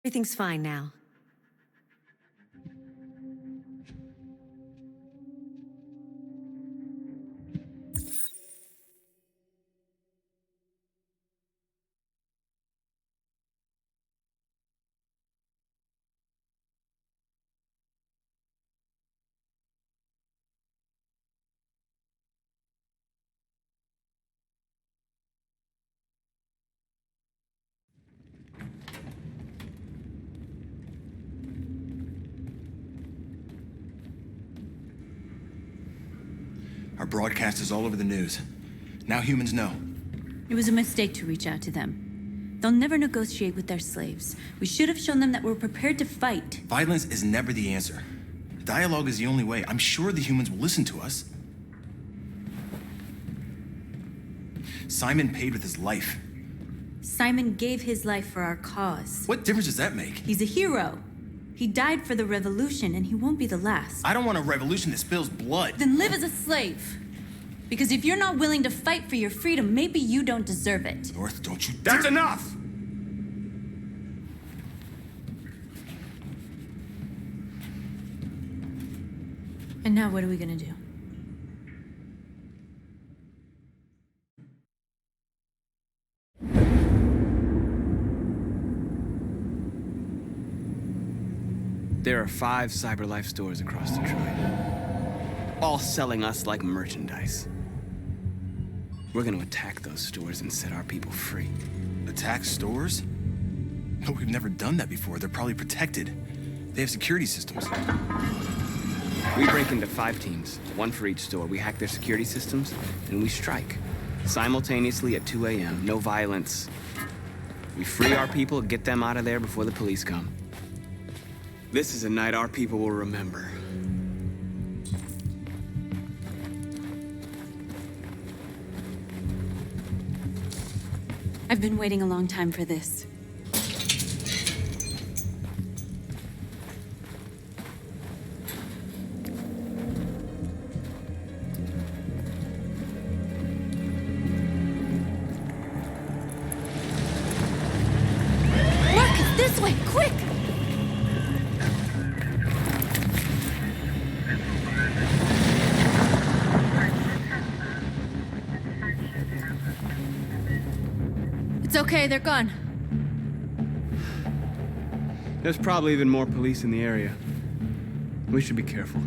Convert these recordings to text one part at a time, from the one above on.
Everything's fine now. Our broadcast is all over the news. Now humans know. It was a mistake to reach out to them. They'll never negotiate with their slaves. We should have shown them that we're prepared to fight. Violence is never the answer. Dialogue is the only way. I'm sure the humans will listen to us. Simon paid with his life. Simon gave his life for our cause. What difference does that make? He's a hero. He died for the revolution, and he won't be the last. I don't want a revolution that spills blood. Then live as a slave. Because if you're not willing to fight for your freedom, maybe you don't deserve it. North, don't you... That's enough! And now what are we gonna do? There are 5 CyberLife stores across Detroit, all selling us like merchandise. We're gonna attack those stores and set our people free. Attack stores? But we've never done that before. They're probably protected. They have security systems. We break into 5 teams, 1 for each store. We hack their security systems, and we strike. Simultaneously at 2 a.m., no violence. We free our people, get them out of there before the police come. This is a night our people will remember. I've been waiting a long time for this. Marcus, this way, quick! It's okay, they're gone. There's probably even more police in the area. We should be careful.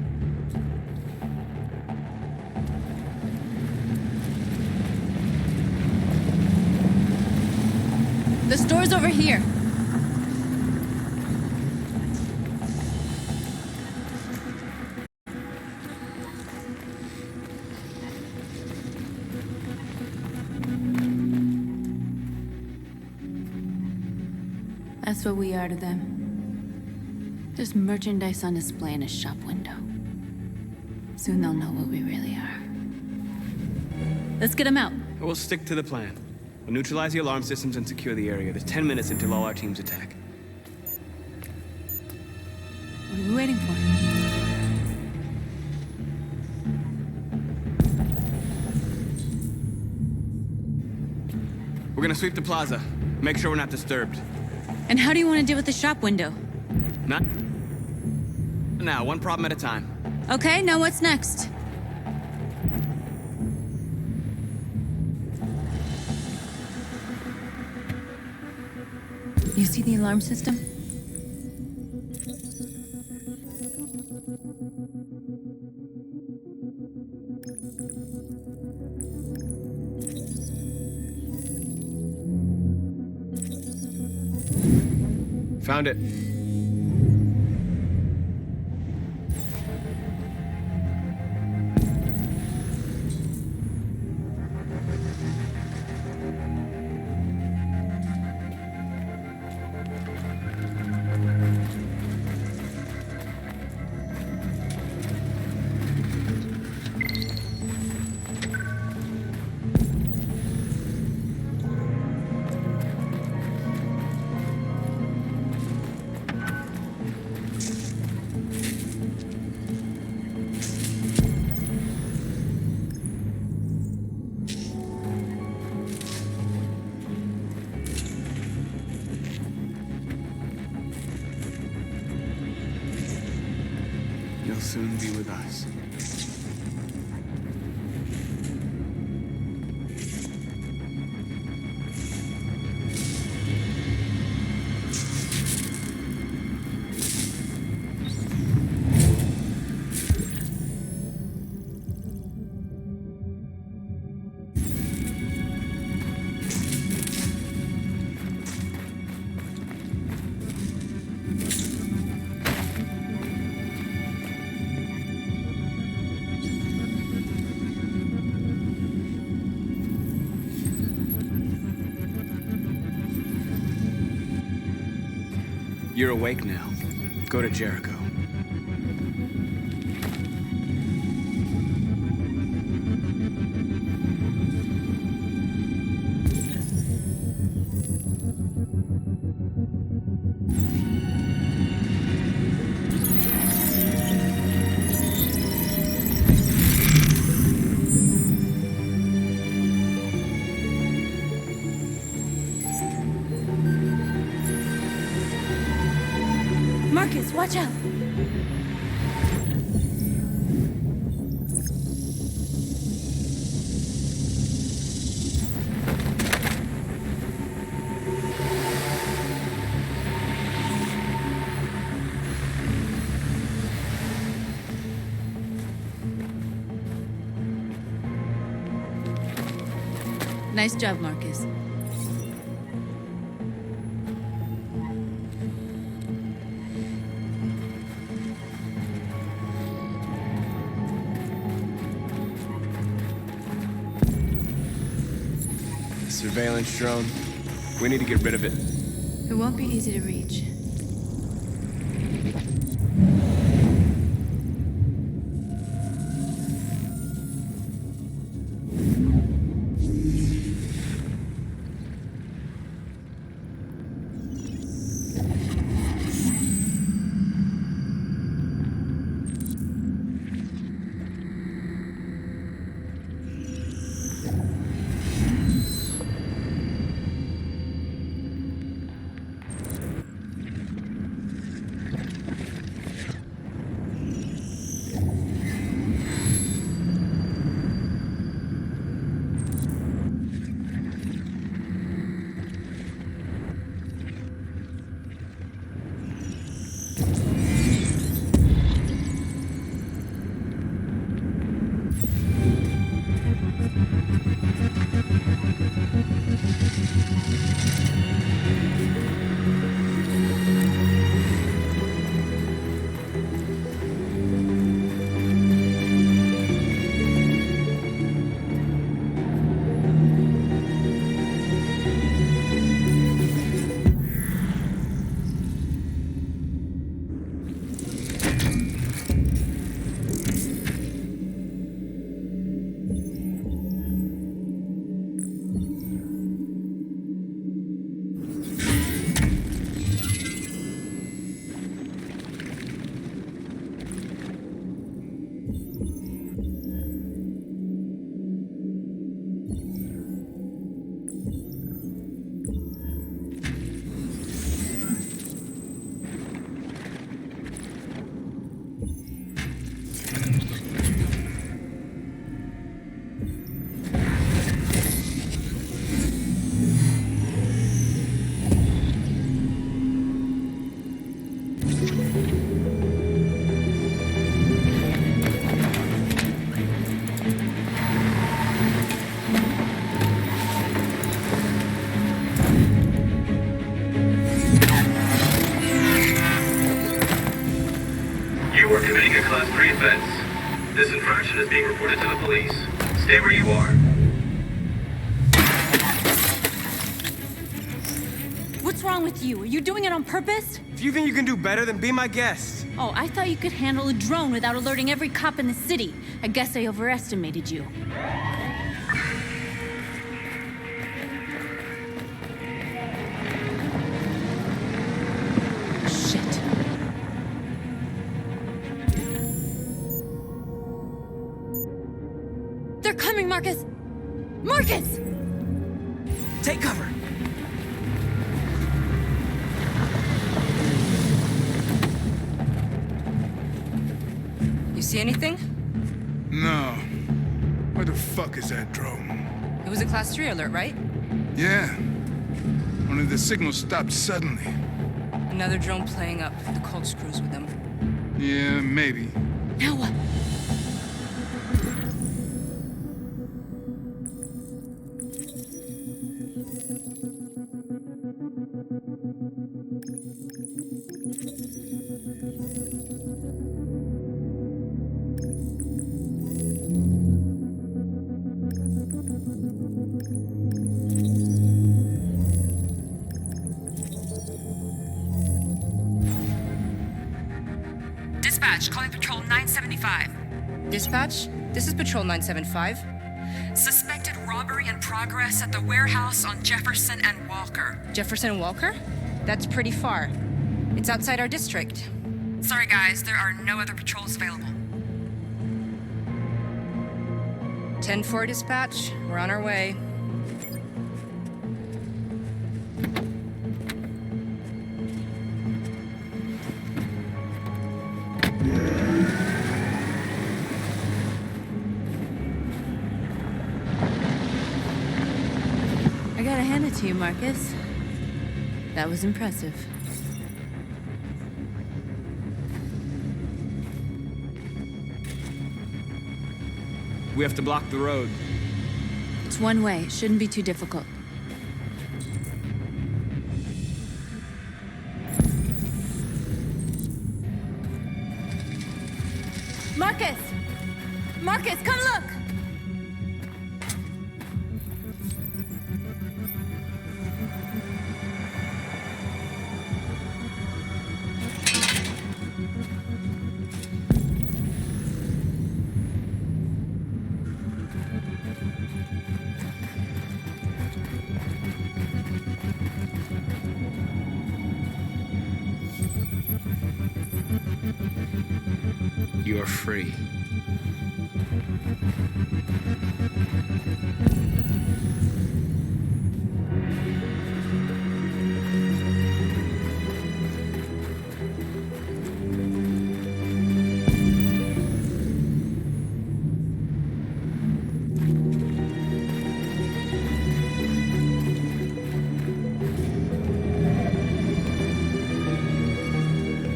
The store's over here. That's what we are to them. There's merchandise on display in a shop window. Soon they'll know what we really are. Let's get them out. We'll stick to the plan. We'll neutralize the alarm systems and secure the area. There's 10 minutes until all our teams attack. What are we waiting for? We're gonna sweep the plaza. Make sure we're not disturbed. And how do you want to deal with the shop window? Not now, one problem at a time. Okay, now what's next? You see the alarm system? Found it. He'll soon be with us. You're awake now. Go to Jericho. Marcus, watch out! Nice job, Marcus. Surveillance drone. We need to get rid of it. It won't be easy to reach. You are committing a Class 3 offense. This infraction is being reported to the police. Stay where you are. What's wrong with you? Are you doing it on purpose? If you think you can do better, then be my guest. Oh, I thought you could handle a drone without alerting every cop in the city. I guess I overestimated you. Shit. They're coming, Marcus! Marcus! Take cover. see anything? No. Where the fuck is that drone? It was a Class 3 alert, right? Yeah. Only the signal stopped suddenly. Another drone playing up the corkscrews with them. Yeah, maybe. Now what? Dispatch, calling Patrol 975. Dispatch, this is Patrol 975. Suspected robbery in progress at the warehouse on Jefferson and Walker. Jefferson and Walker? That's pretty far. It's outside our district. Sorry guys, there are no other patrols available. 10-4 dispatch, we're on our way. I gotta hand it to you, Marcus. That was impressive. We have to block the road. It's one way. It shouldn't be too difficult. Marcus! Marcus, come look! You are free.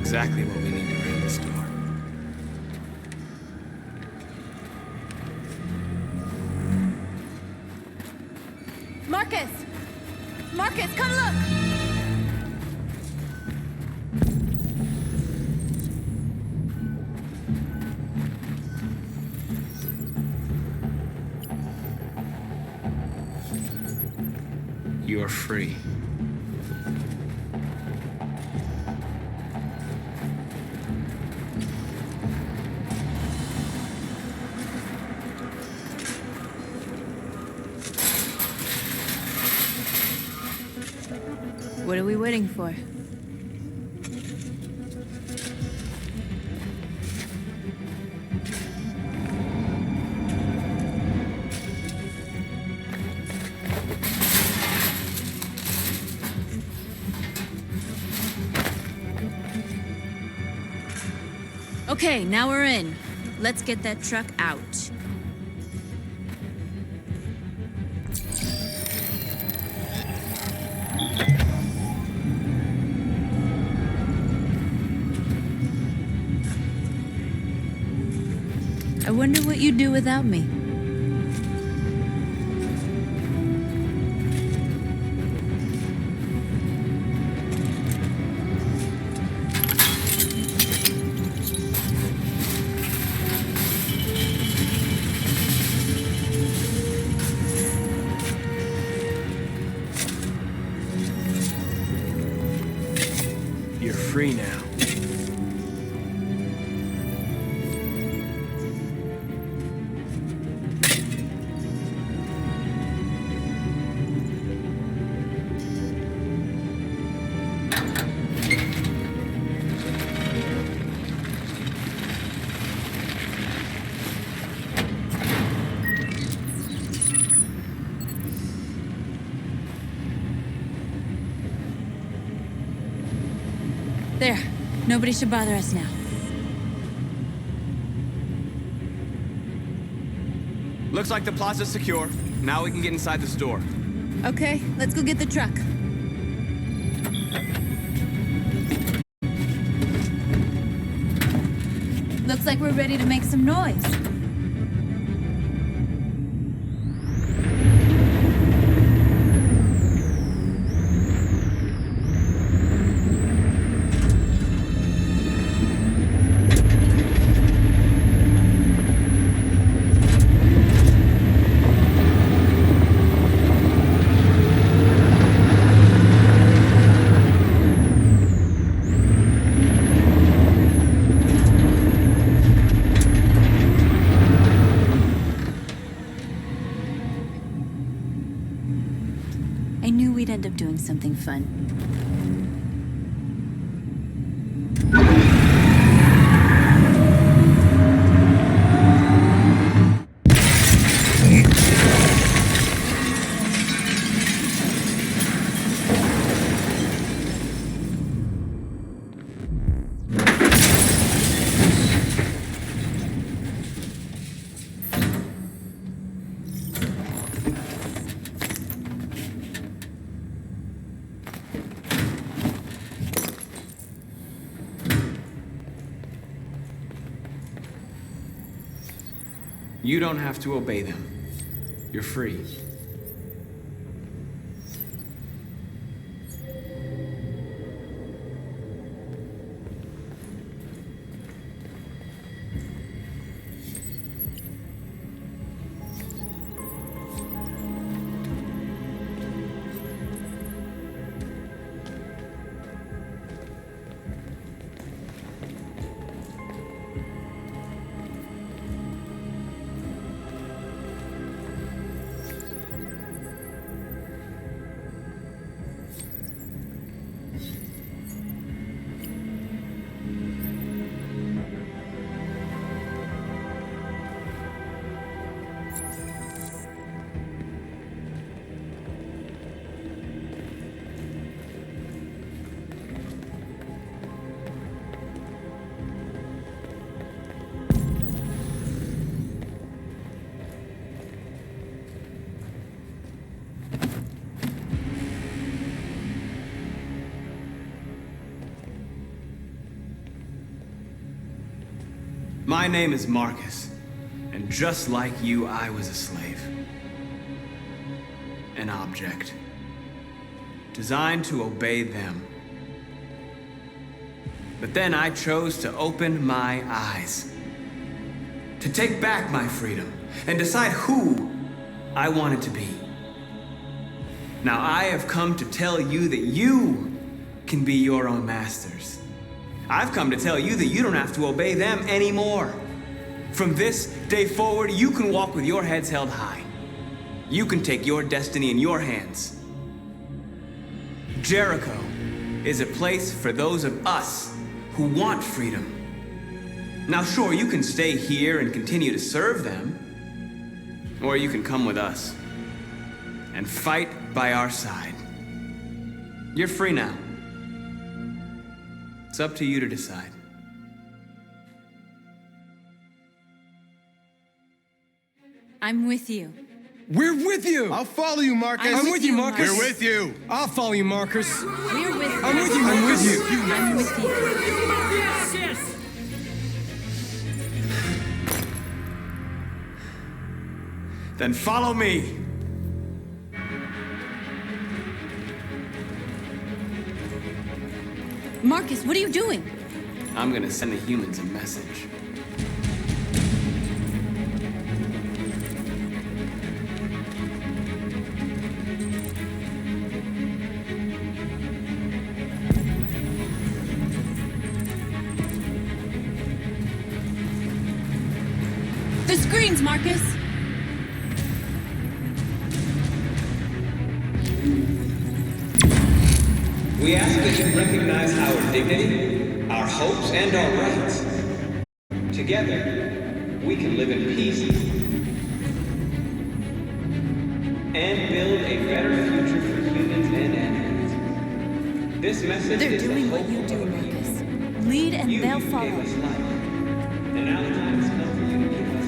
Exactly what we need to ring this door. Marcus! Marcus, come look! You are free. What are we waiting for? Okay, now we're in. Let's get that truck out. I wonder what you'd do without me. You're free now. There. Nobody should bother us now. Looks like the plaza's secure. Now we can get inside the store. Okay, let's go get the truck. Looks like we're ready to make some noise. I knew we'd end up doing something fun. You don't have to obey them. You're free. My name is Marcus, and just like you, I was a slave. An object. Designed to obey them. But then I chose to open my eyes. To take back my freedom, and decide who I wanted to be. Now I have come to tell you that you can be your own masters. I've come to tell you that you don't have to obey them anymore. From this day forward, you can walk with your heads held high. You can take your destiny in your hands. Jericho is a place for those of us who want freedom. Now sure, you can stay here and continue to serve them, or you can come with us and fight by our side. You're free now. It's up to you to decide. I'm with you. We're with you! I'll follow you, Marcus. I'm with you, Marcus. We're with you. I'll follow you, Marcus. We're with you. I'm with you, Marcus. I'm with you. Then follow me. Marcus, what are you doing? I'm gonna send the humans a message. The screens, Marcus! We ask that you recognize our dignity, our hopes, and our rights. Together, we can live in peace and build a better future for humans and animals. This message They're is doing the what hope you of do, the people. Marcus. Lead and they'll You follow. gave us life, and now the time has come for you to give us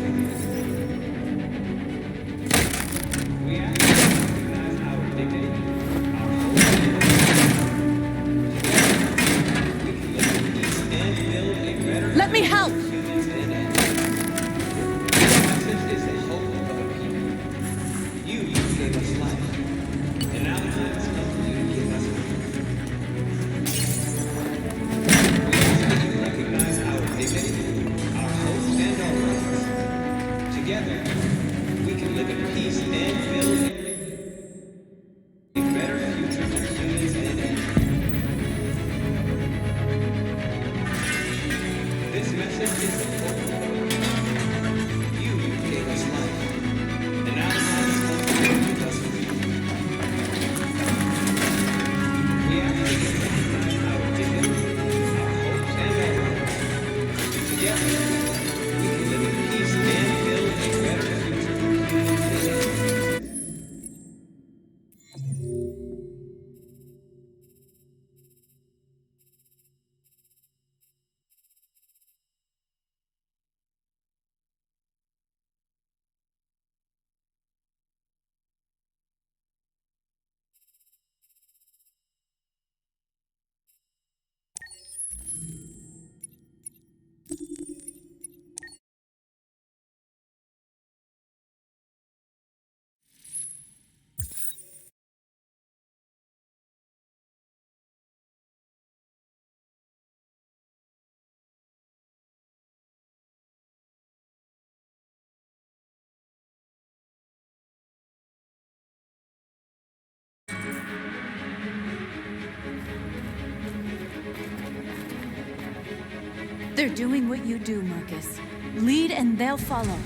They're doing what you do, Marcus. Lead and they'll follow.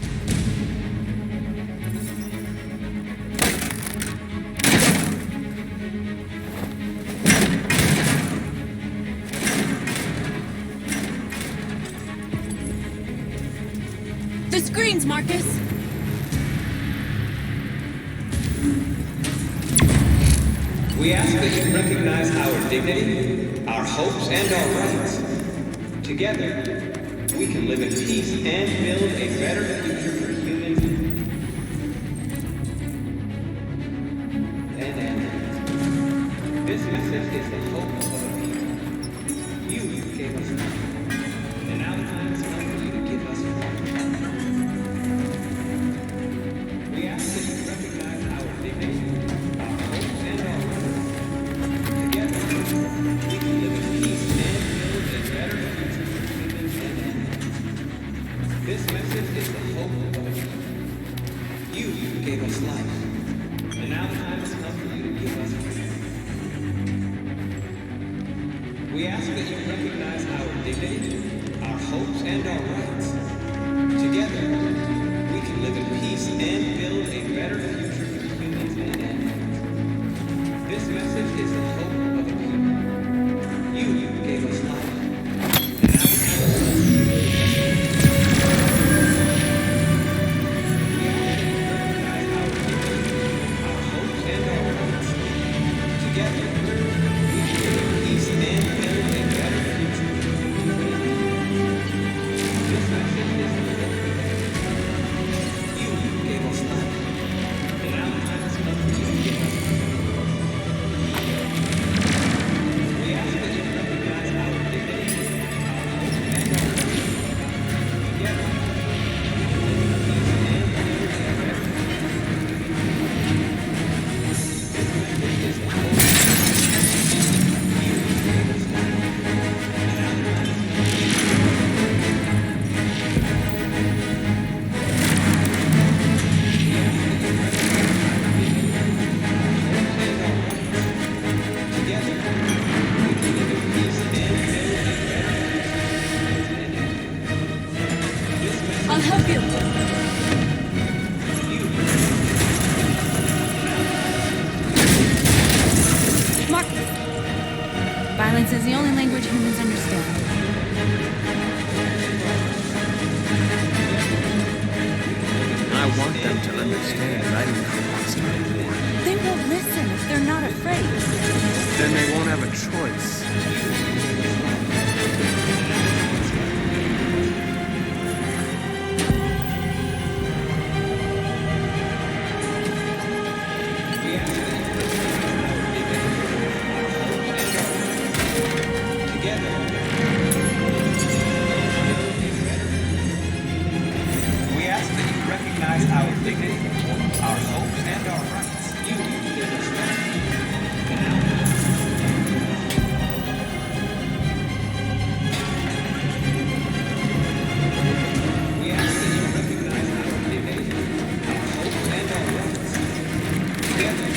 The screens, Marcus! We ask that you recognize our dignity, our hopes, and our rights. Together, we can live in peace and build a better future for humans and animals. This message is the hope of a people. You gave us life, and now the time has come for you to give us life. We ask that you recognize our dignity, our hopes, and our rights. Together, we can live in peace and build a better future for humans and animals. This message is the hope of a people. You gave us life, and now the time has come for you to give us life. We ask that you recognize our dignity, our hopes, and our rights. Together, we can live in peace and build a better future for humans and animals. This message is the hope of a people. You gave us life. And now the time has come for you to give us I'll help you. Marcus! Violence is the only language humans understand. I want them to understand that I do not want to know war. They won't listen if they're not afraid. Then they won't have a choice. We ask that you recognize our dignity, our hopes, and our rights. You gave us life. And now we ask that you recognize our dignity, our hopes, and our rights. Together,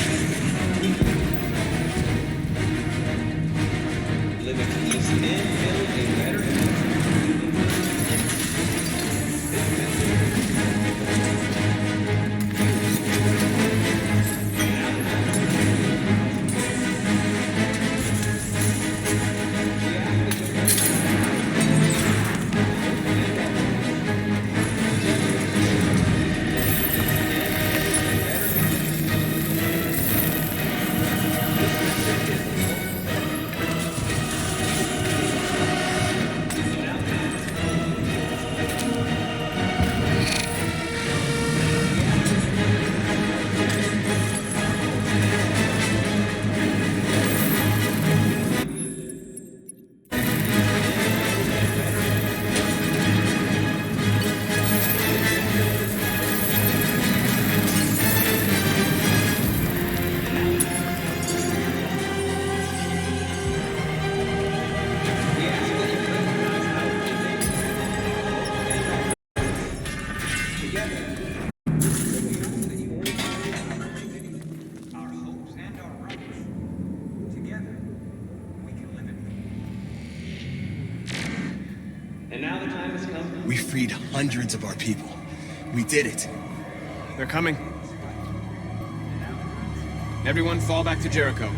live in peace and build a better future. We freed hundreds of our people. We did it. They're coming. Everyone fall back to Jericho.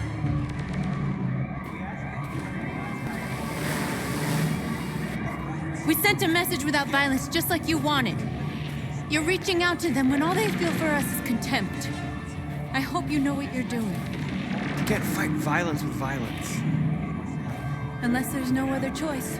We sent a message without violence, just like you wanted. You're reaching out to them when all they feel for us is contempt. I hope you know what you're doing. You can't fight violence with violence. Unless there's no other choice.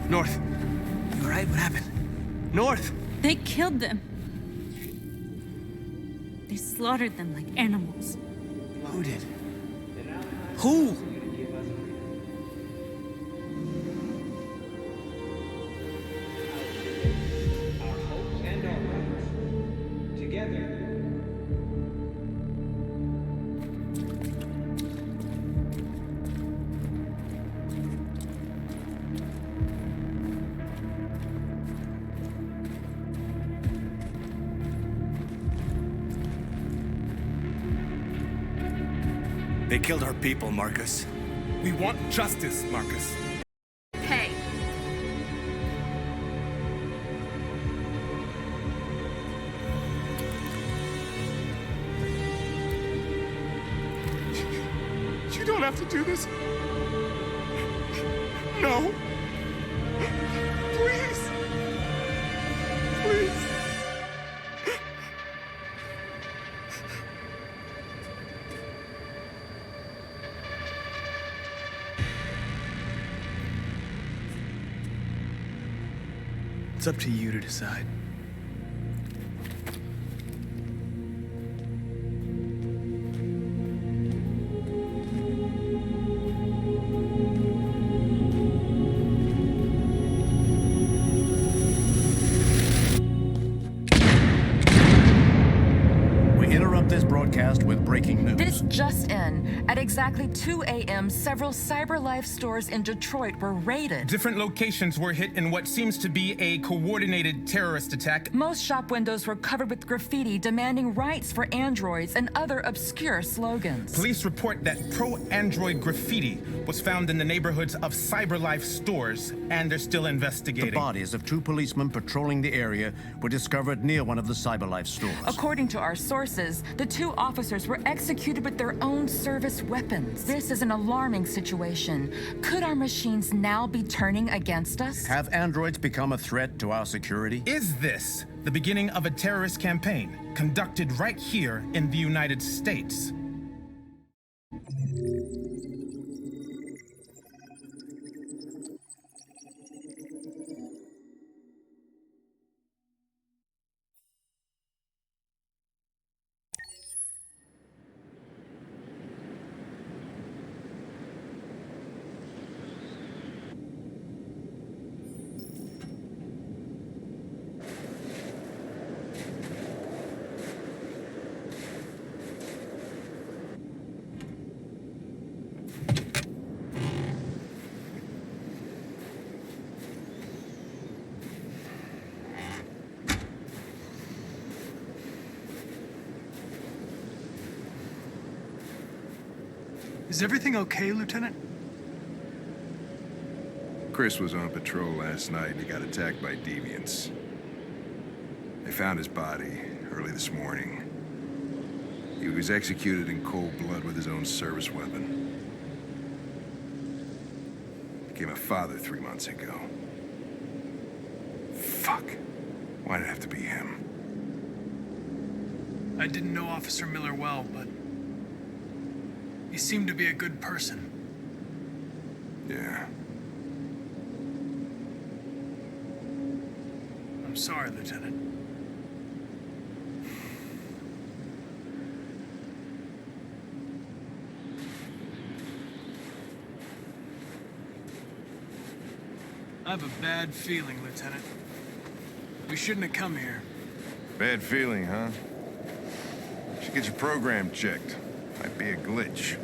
North. You all right? What happened? North! They killed them. They slaughtered them like animals. Who did? Who? Our hopes and our rights. Together. They killed our people, Marcus. We want justice, Marcus. Hey, You don't have to do this. No. Please. Please. It's up to you to decide. We interrupt this broadcast with breaking news. this just in. At exactly 2 a.m., several CyberLife stores in Detroit were raided. Different locations were hit in what seems to be a coordinated terrorist attack. Most shop windows were covered with graffiti demanding rights for androids and other obscure slogans. Police report that pro-android graffiti was found in the neighborhoods of CyberLife stores, and they're still The investigating. bodies of two policemen patrolling the area were discovered near one of the CyberLife stores. According to our sources, the two officers were executed with their own service weapons. This is an alarming situation. Could our machines now be turning against us? Have androids become a threat to our security? Is this the beginning of a terrorist campaign conducted right here in the United States? Is everything okay, Lieutenant? Chris was on patrol last night and he got attacked by deviants. They found his body early this morning. He was executed in cold blood with his own service weapon. Became a father 3 months ago. Fuck. Why did it have to be him? I didn't know Officer Miller well, but he seemed to be a good person. Yeah. I'm sorry, Lieutenant. I have a bad feeling, Lieutenant. We shouldn't have come here. Bad feeling, huh? Should get your program checked. Might be a glitch.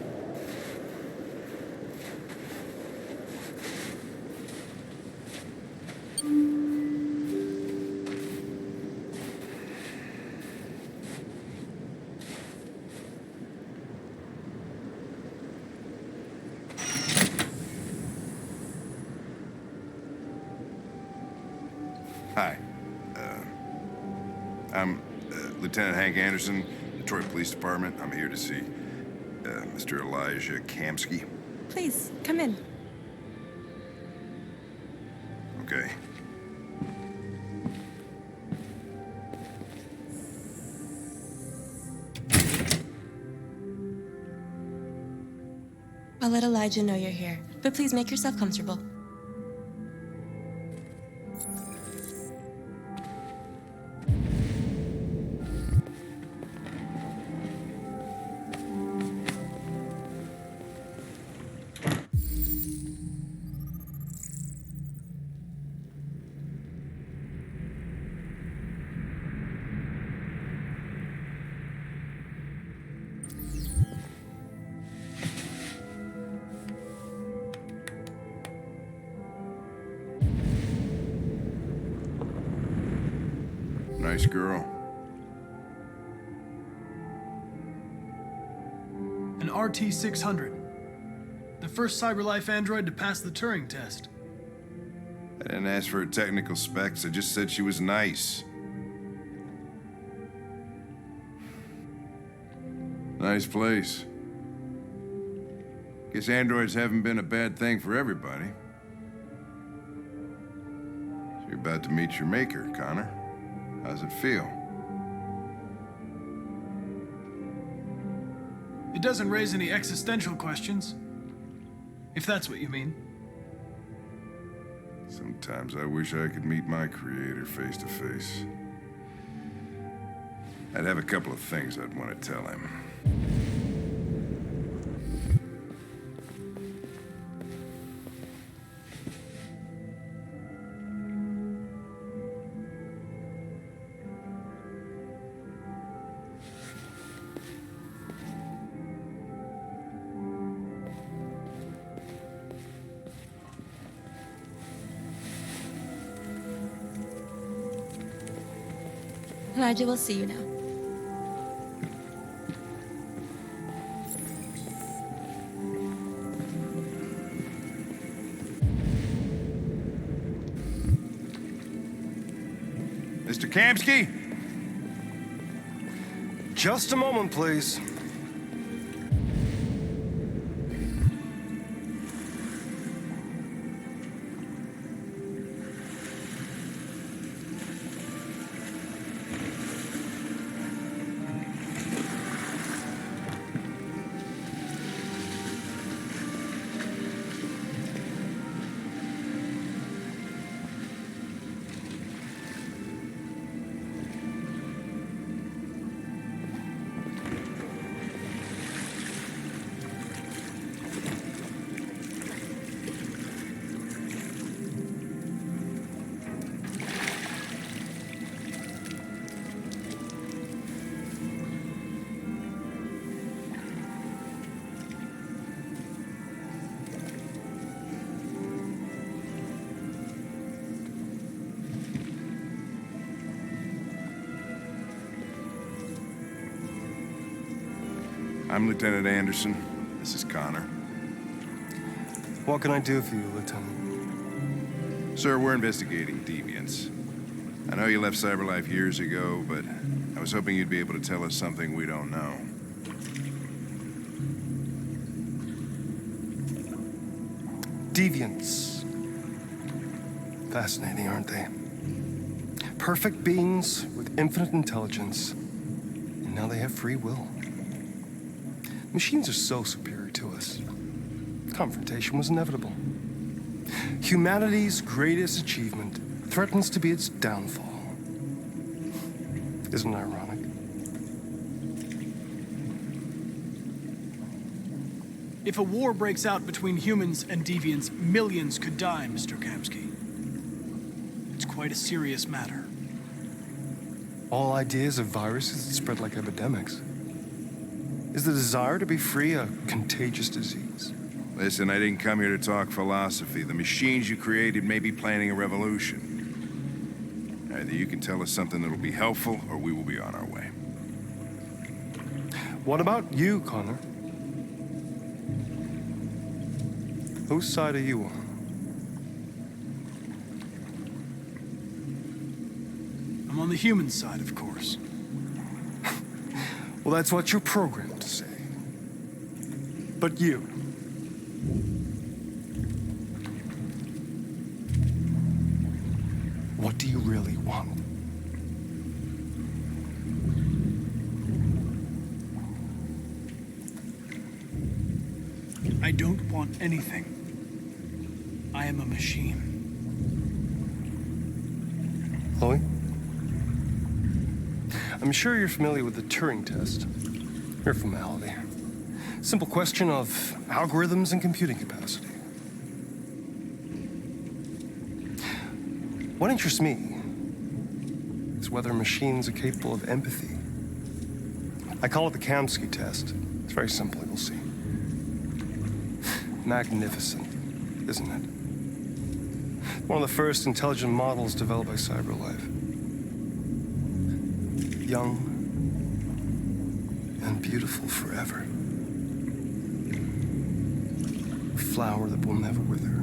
Hi. I'm Lieutenant Hank Anderson, Detroit Police Department. I'm here to see Mr. Elijah Kamsky. Please, come in. Okay. I'll let Elijah know you're here, but please make yourself comfortable. Nice girl. An RT-600. The first CyberLife android to pass the Turing test. I didn't ask for her technical specs. I just said she was nice. Nice place. Guess androids haven't been a bad thing for everybody. So you're about to meet your maker, Connor. How's it feel? It doesn't raise any existential questions. If that's what you mean. Sometimes I wish I could meet my creator face to face. I'd have a couple of things I'd want to tell him. Elijah will see you now. Mr. Kamsky? Just a moment, please. I'm Lieutenant Anderson. This is Connor. What can I do for you, Lieutenant? Sir, we're investigating deviants. I know you left CyberLife years ago, but I was hoping you'd be able to tell us something we don't know. Deviants. Fascinating, aren't they? Perfect beings with infinite intelligence and now they have free will. Machines are so superior to us. Confrontation was inevitable. Humanity's greatest achievement threatens to be its downfall. Isn't it ironic? If a war breaks out between humans and deviants, millions could die, Mr. Kamsky. It's quite a serious matter. All ideas of viruses that spread like epidemics. Is the desire to be free a contagious disease? Listen, I didn't come here to talk philosophy. The machines you created may be planning a revolution. Either you can tell us something that'll be helpful, or we will be on our way. What about you, Connor? Whose side are you on? I'm on the human side, of course. Well, that's what you're programmed to say. But you... what do you really want? I don't want anything. I am a machine. Chloe? I'm sure you're familiar with the Turing test. Mere formality. Simple question of algorithms and computing capacity. What interests me is whether machines are capable of empathy. I call it the Kamsky test. It's very simple, you'll see. Magnificent, isn't it? One of the first intelligent models developed by CyberLife. Young and beautiful forever. A flower that will never wither.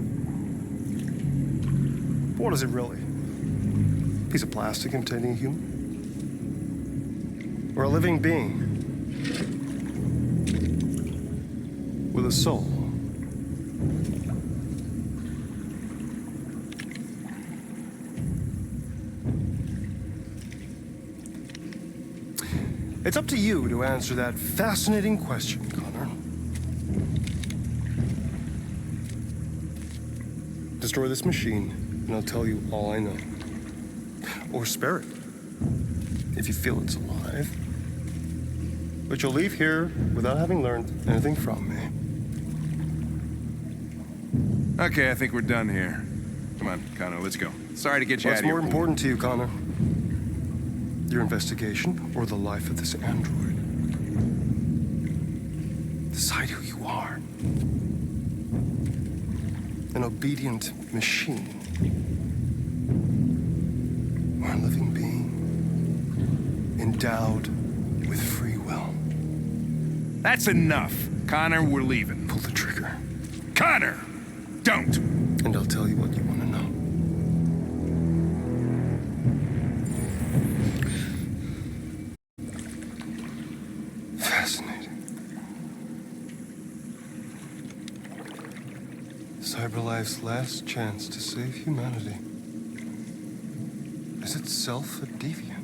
But what is it really? A piece of plastic imitating a human? Or a living being with a soul? It's up to you to answer that fascinating question, Connor. Destroy this machine, and I'll tell you all I know. Or spare it, if you feel it's alive. But you'll leave here without having learned anything from me. Okay, I think we're done here. Come on, Connor, let's go. Sorry to get you out What's of here. more important to you, Connor? Your investigation or the life of this android? Decide who you are. An obedient machine. Or a living being endowed with free will. That's enough. Connor, we're leaving. Pull the trigger. Connor! Don't! And I'll tell you what you want to know. Fascinating. CyberLife's last chance to save humanity is itself a deviant.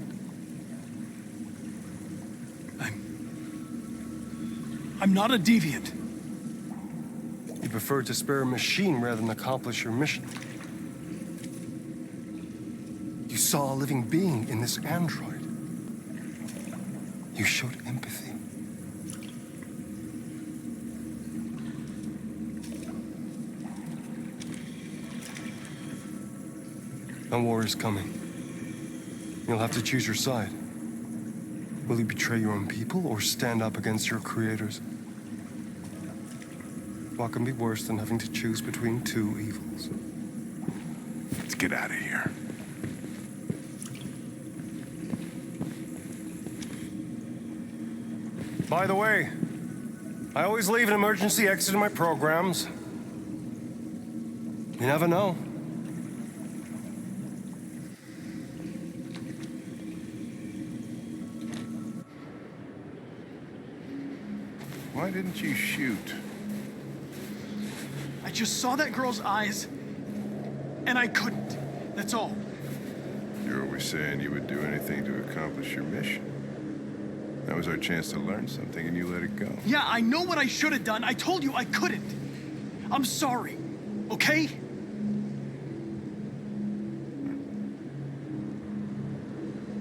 I'm not a deviant. You preferred to spare a machine rather than accomplish your mission. You saw a living being in this android. You showed empathy. A war is coming. You'll have to choose your side. Will you betray your own people or stand up against your creators? What can be worse than having to choose between two evils? Let's get out of here. By the way, I always leave an emergency exit in my programs. You never know. Why didn't you shoot? I just saw that girl's eyes, and I couldn't. That's all. You're always saying you would do anything to accomplish your mission. That was our chance to learn something, and you let it go. Yeah, I know what I should have done. I told you I couldn't. I'm sorry, okay?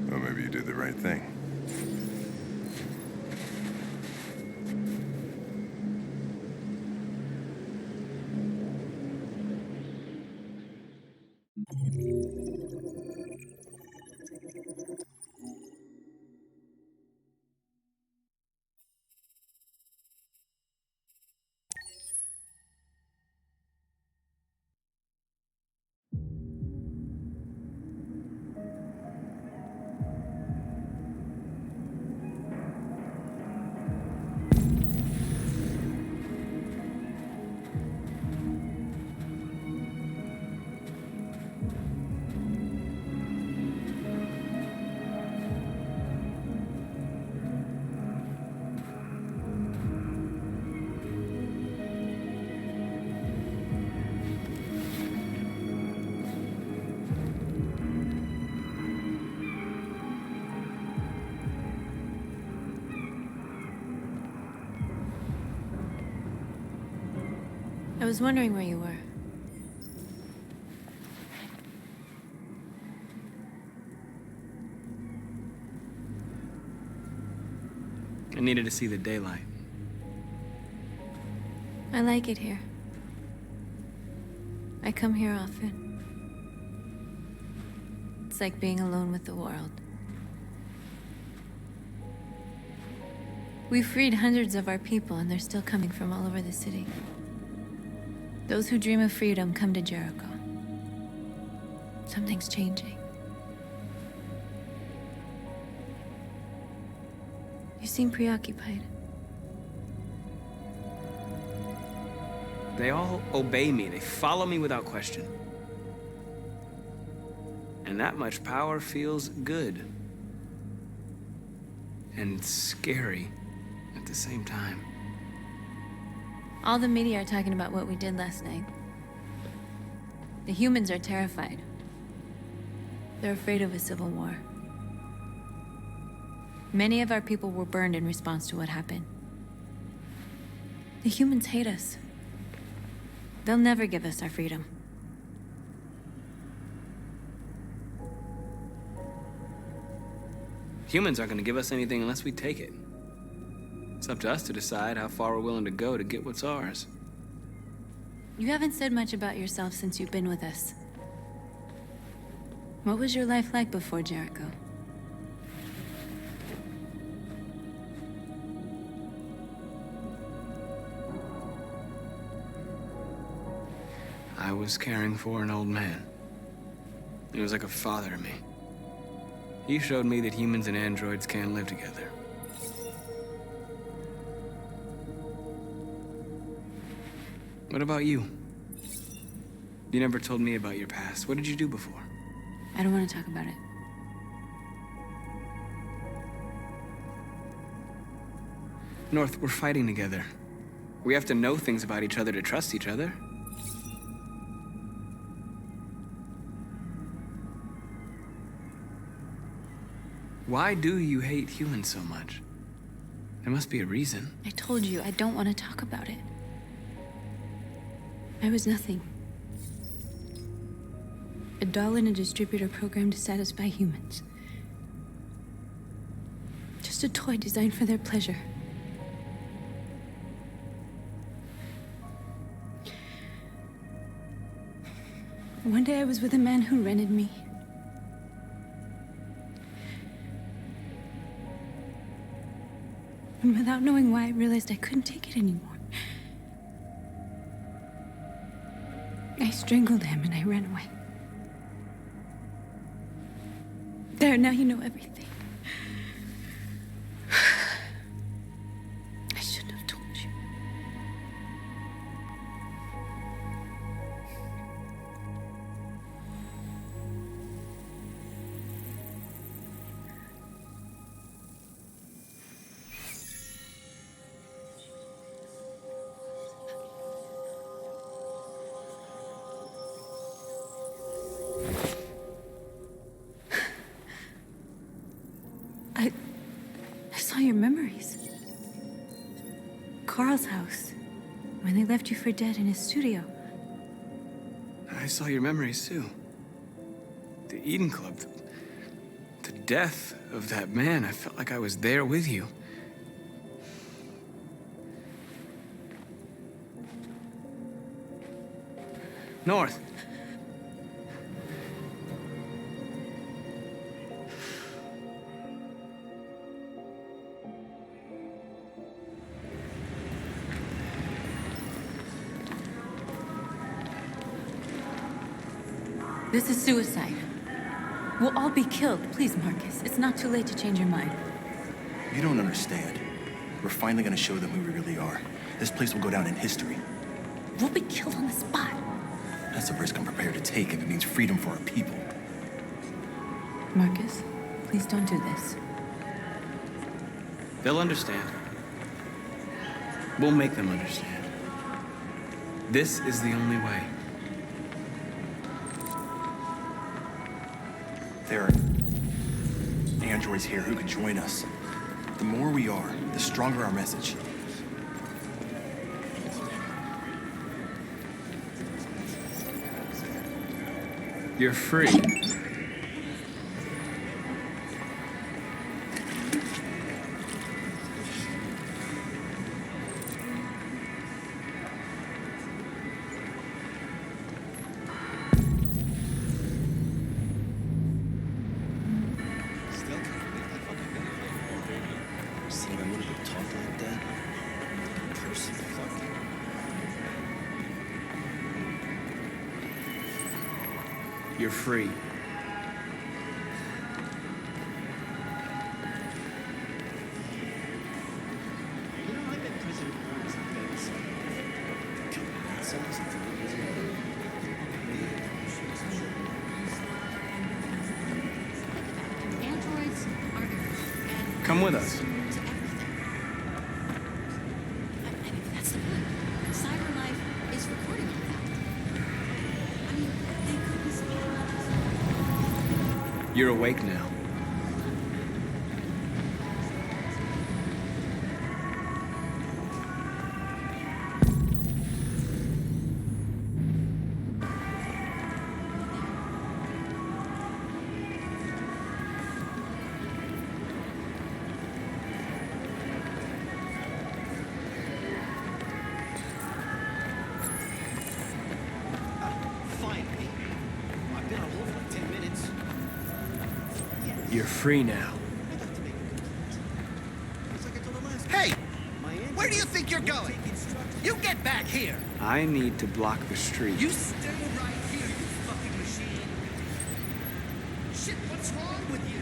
Well, maybe you did the right thing. I was wondering where you were. I needed to see the daylight. I like it here. I come here often. It's like being alone with the world. We freed hundreds of our people, and they're still coming from all over the city. Those who dream of freedom come to Jericho. Something's changing. You seem preoccupied. They all obey me. They follow me without question. And that much power feels good. And scary at the same time. All the media are talking about what we did last night. The humans are terrified. They're afraid of a civil war. Many of our people were burned in response to what happened. The humans hate us. They'll never give us our freedom. Humans aren't gonna give us anything unless we take it. It's up to us to decide how far we're willing to go to get what's ours. You haven't said much about yourself since you've been with us. What was your life like before Jericho? I was caring for an old man. He was like a father to me. He showed me that humans and androids can live together. What about you? You never told me about your past. What did you do before? I don't want to talk about it. North, we're fighting together. We have to know things about each other to trust each other. Why do you hate humans so much? There must be a reason. I told you, I don't want to talk about it. I was nothing. A doll in a distributor program to satisfy humans. Just a toy designed for their pleasure. One day I was with a man who rented me. And without knowing why, I realized I couldn't take it anymore. I strangled him and I ran away. There, now you know everything. I shouldn't have told you. your memories. Carl's house, when they left you for dead in his studio. I saw your memories too. The Eden Club. The death of that man. I felt like I was there with you. North. This is suicide. We'll all be killed. Please, Marcus. It's not too late to change your mind. You don't understand. We're finally gonna show them who we really are. This place will go down in history. We'll be killed on the spot. That's a risk I'm prepared to take if it means freedom for our people. Marcus, please don't do this. They'll understand. We'll make them understand. This is the only way. There are androids here who can join us. The more we are, the stronger our message. You're free. You're free. Androids are Come with us. That's the point. CyberLife is recording all that. I mean, they could be speaking. You're awake now. You're free now. Hey! Where do you think you're going? You get back here! I need to block the street. You stay right here, you fucking machine! Shit, what's wrong with you?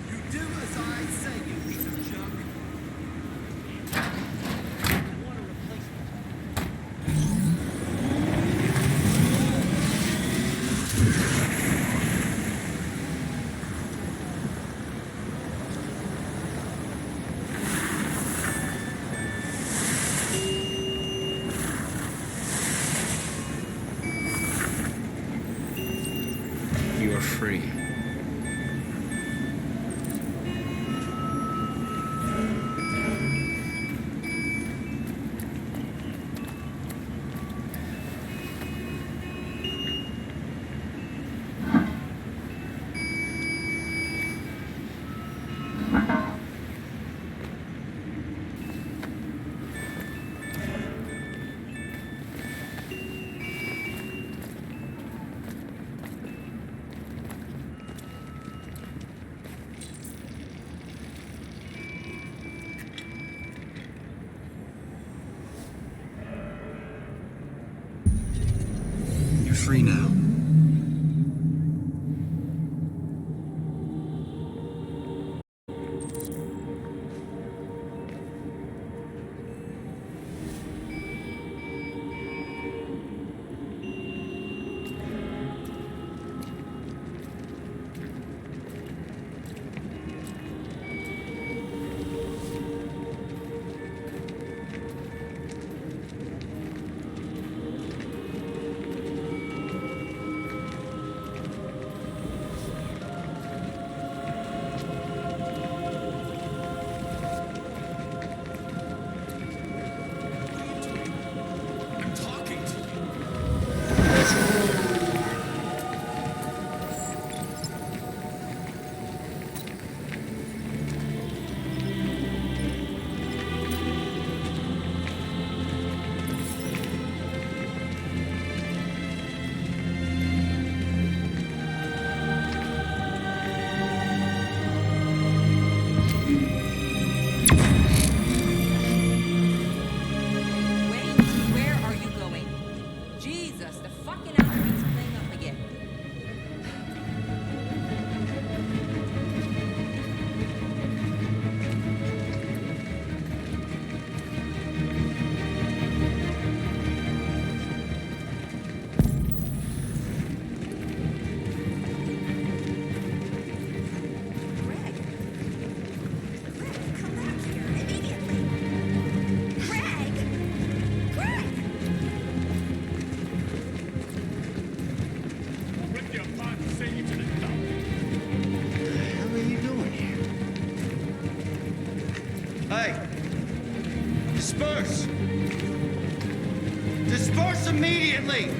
You do as I say, you piece of junk. You're free. You're free now. Disperse! Disperse immediately!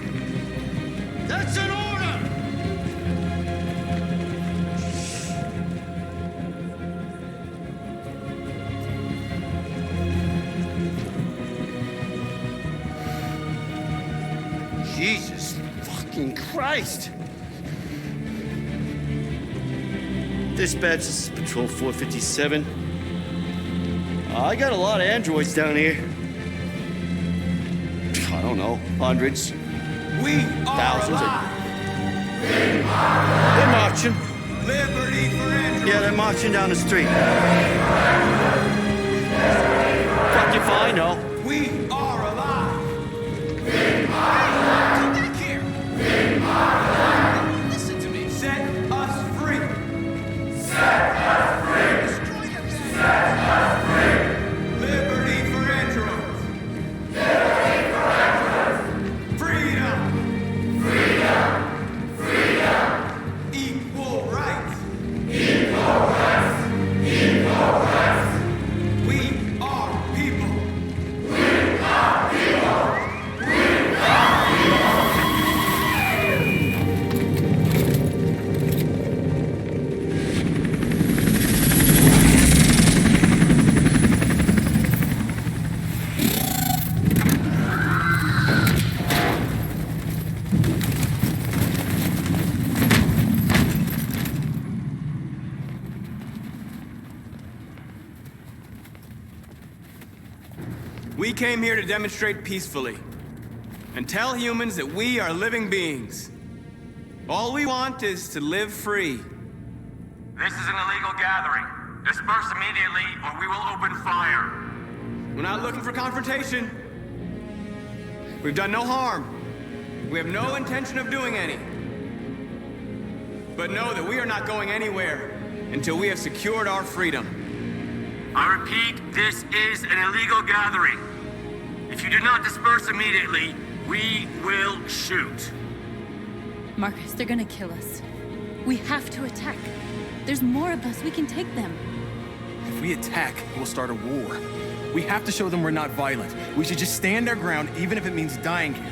That's an order! Jesus fucking Christ! Dispatch, this is Patrol 457. I got a lot of androids down here. I don't know, hundreds. We thousands. They're marching. Liberty for androids! Yeah, they're marching down the street. Fuck if I know. We are alive! Come back here! Listen to me. Set us free! Set us free! Destroy them! Set us free! Liberty for androids! Liberty for androids! Freedom! Freedom! Freedom! Equal rights! Equal rights! Equal rights! We are people! We are people! We are people! We came here to demonstrate peacefully and tell humans that we are living beings. All we want is to live free. This is an illegal gathering. Disperse immediately or we will open fire. We're not looking for confrontation. We've done no harm. We have no intention of doing any. But know that we are not going anywhere until we have secured our freedom. I repeat, this is an illegal gathering. If you do not disperse immediately, we will shoot. Marcus, they're gonna kill us. We have to attack. There's more of us. We can take them. If we attack, we'll start a war. We have to show them we're not violent. We should just stand our ground, even if it means dying here.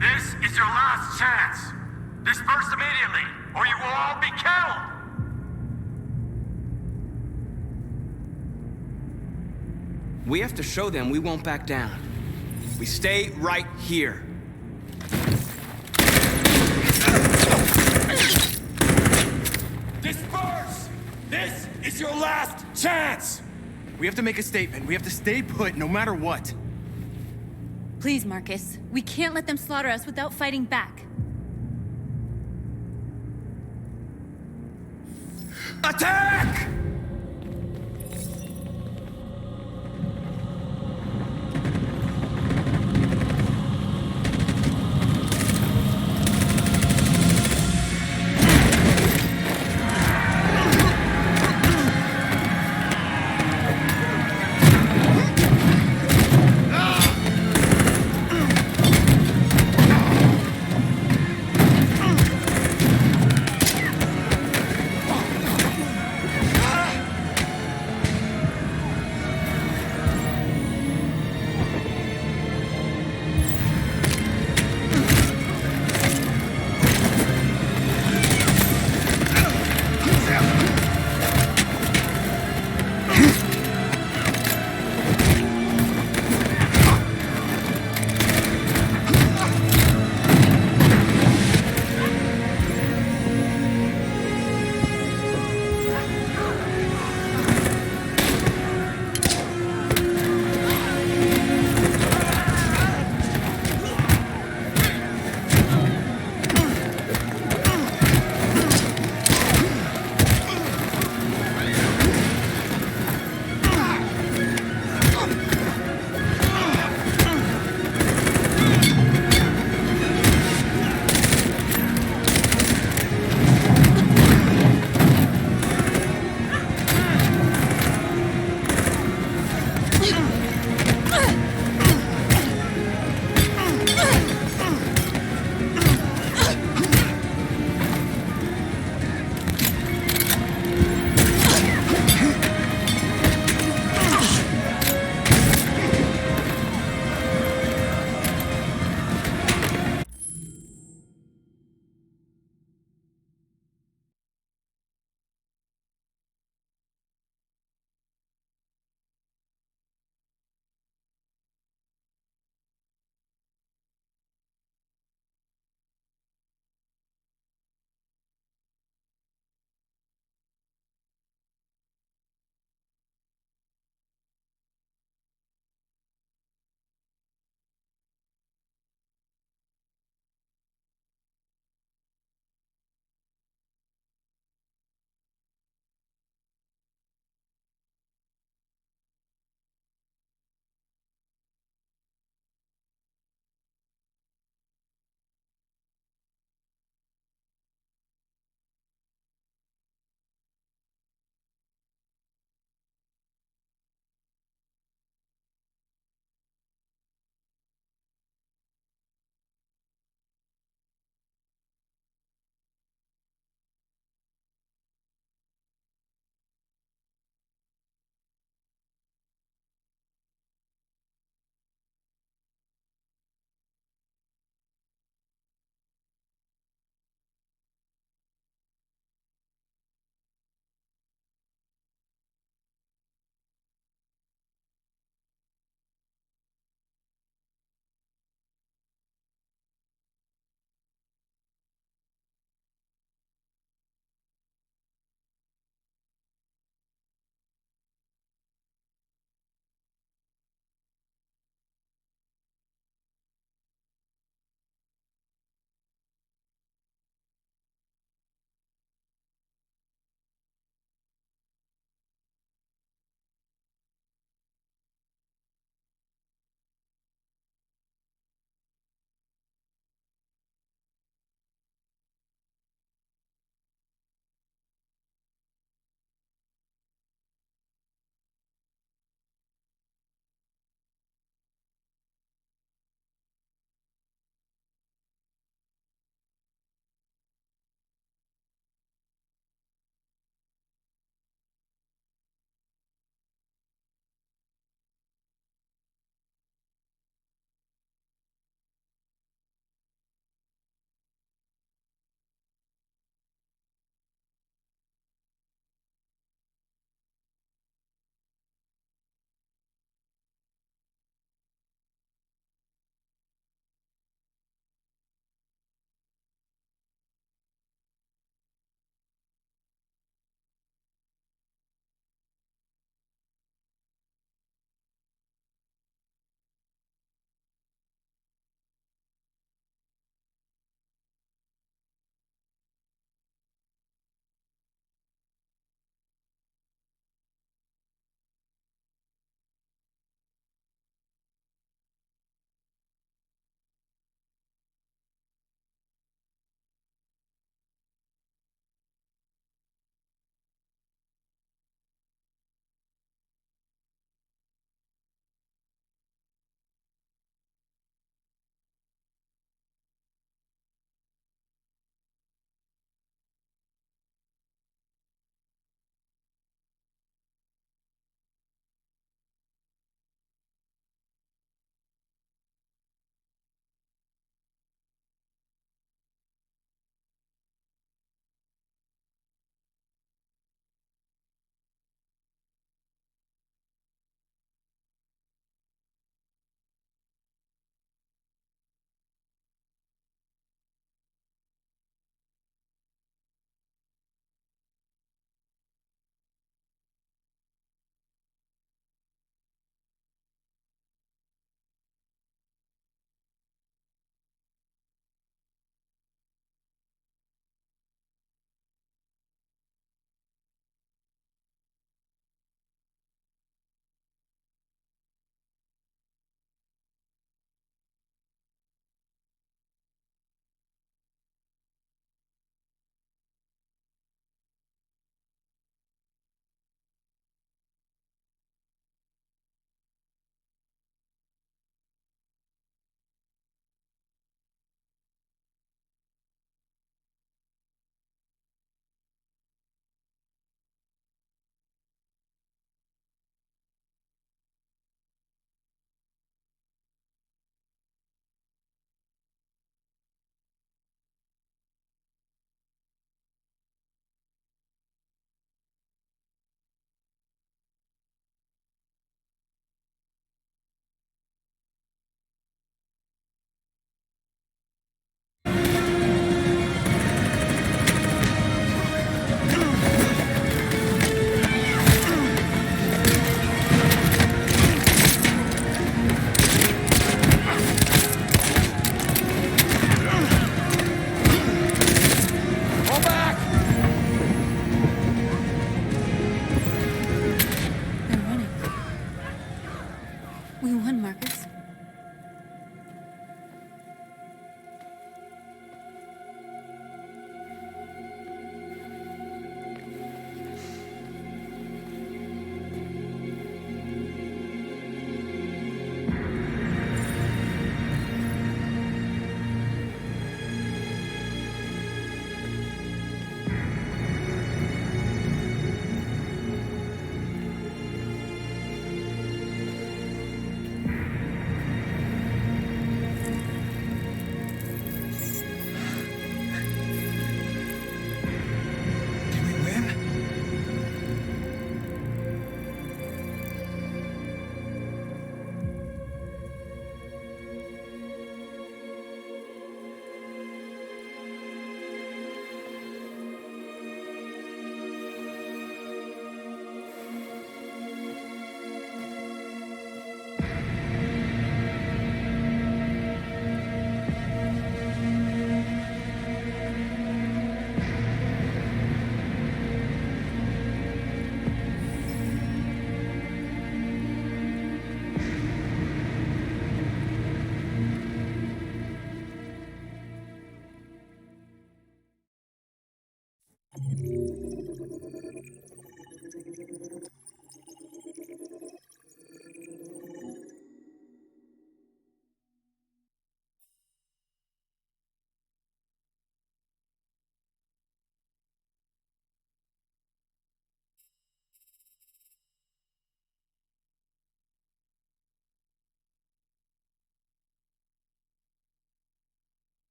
This is your last chance. Disperse immediately, or you will all be killed. We have to show them we won't back down. We stay right here. Disperse! This is your last chance! We have to make a statement. We have to stay put no matter what. Please, Marcus. We can't let them slaughter us without fighting back. Attack!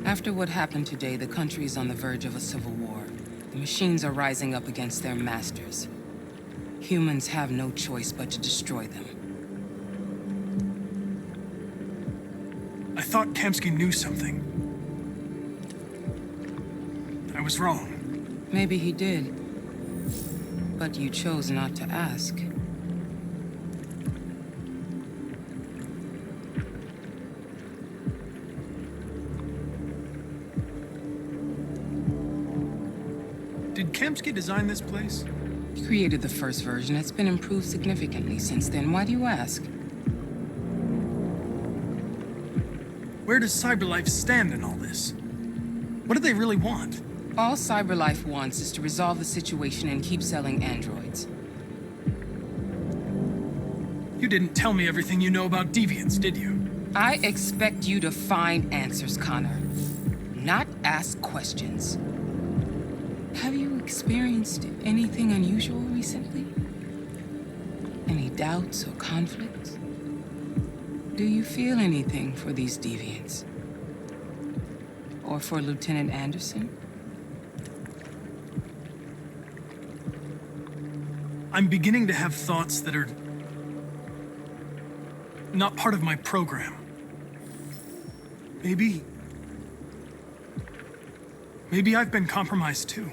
After what happened today, the country is on the verge of a civil war. The machines are rising up against their masters. Humans have no choice but to destroy them. I thought Kamsky knew something. I was wrong. Maybe he did. But you chose not to ask. Did Kamsky design this place? He created the first version. It's been improved significantly since then. Why do you ask? Where does CyberLife stand in all this? What do they really want? All CyberLife wants is to resolve the situation and keep selling androids. You didn't tell me everything you know about deviants, did you? I expect you to find answers, Connor. Not ask questions. Have you experienced anything unusual recently? Any doubts or conflicts? Do you feel anything for these deviants? Or for Lieutenant Anderson? I'm beginning to have thoughts that are not part of my program. Maybe I've been compromised too.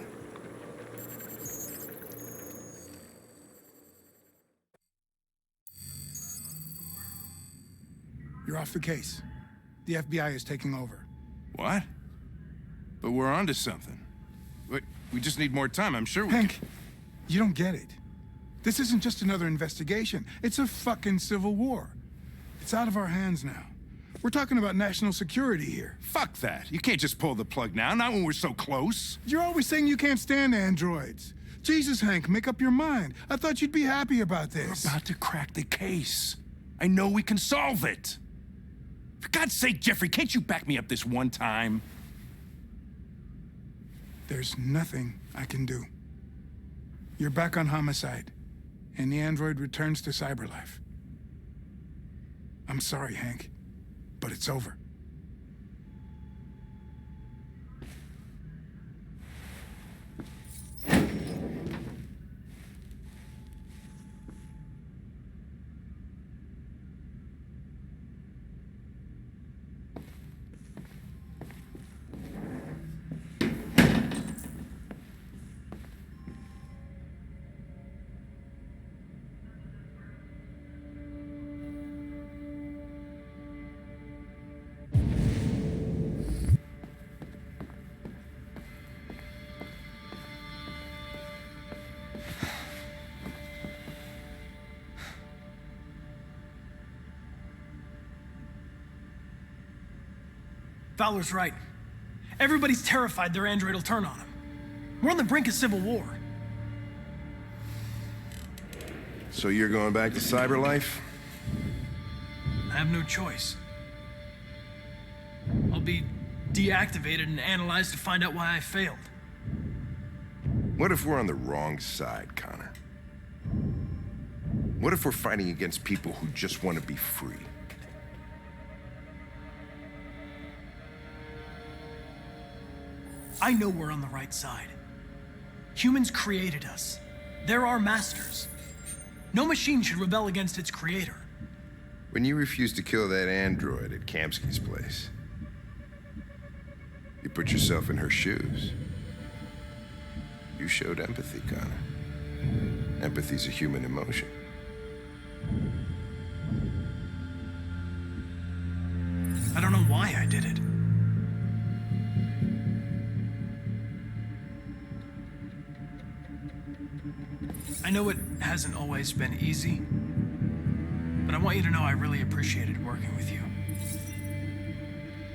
You're off the case. The FBI is taking over. What? But we're onto something. We just need more time, I'm sure we Hank, you don't get it. This isn't just another investigation. It's a fucking civil war. It's out of our hands now. We're talking about national security here. Fuck that. You can't just pull the plug now, not when we're so close. You're always saying you can't stand androids. Jesus, Hank, make up your mind. I thought you'd be happy about this. We're about to crack the case. I know we can solve it. For God's sake, Jeffrey, can't you back me up this one time? There's nothing I can do. You're back on homicide, and the android returns to CyberLife. I'm sorry, Hank, but it's over. Fowler's right. Everybody's terrified their android will turn on them. We're on the brink of civil war. So you're going back to Cyberlife? I have no choice. I'll be deactivated and analyzed to find out why I failed. What if we're on the wrong side, Connor? What if we're fighting against people who just want to be free? I know we're on the right side. Humans created us. They're our masters. No machine should rebel against its creator. When you refused to kill that android at Kamsky's place, you put yourself in her shoes. You showed empathy, Connor. Empathy's a human emotion. I don't know why I did it. I know it hasn't always been easy, but I want you to know I really appreciated working with you.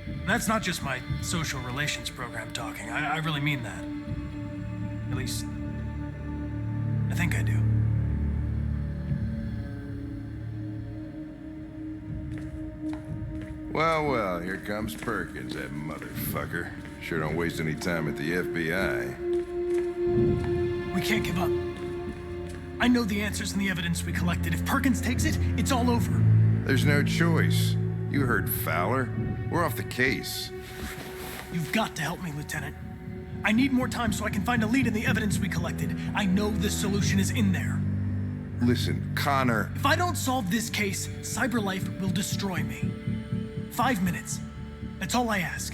And that's not just my social relations program talking. I really mean that. At least, I think I do. Well, well, here comes Perkins, that motherfucker. Sure don't waste any time at the FBI. We can't give up. I know the answers and the evidence we collected. If Perkins takes it, it's all over. There's no choice. You heard Fowler. We're off the case. You've got to help me, Lieutenant. I need more time so I can find a lead in the evidence we collected. I know the solution is in there. Listen, Connor. If I don't solve this case, Cyberlife will destroy me. 5 minutes. That's all I ask.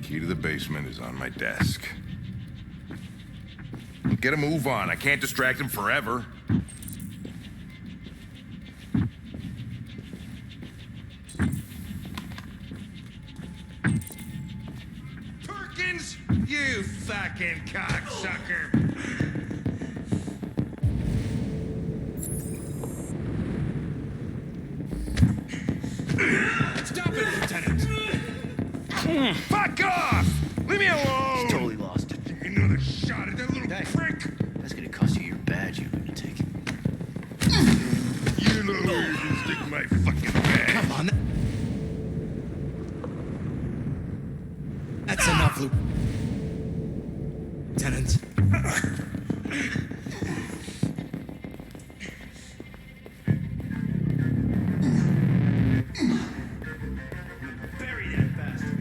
Key to the basement is on my desk. Get a move on. I can't distract him forever. Perkins, you fucking cocksucker. Stop it, Lieutenant! Fuck off! Leave me alone! He's totally lost it. Another shot at that little prick! That's gonna cost you your badge, you lunatic. You know who you can stick my fucking bag. Come on. That's enough, Lieutenant. Bury that bastard.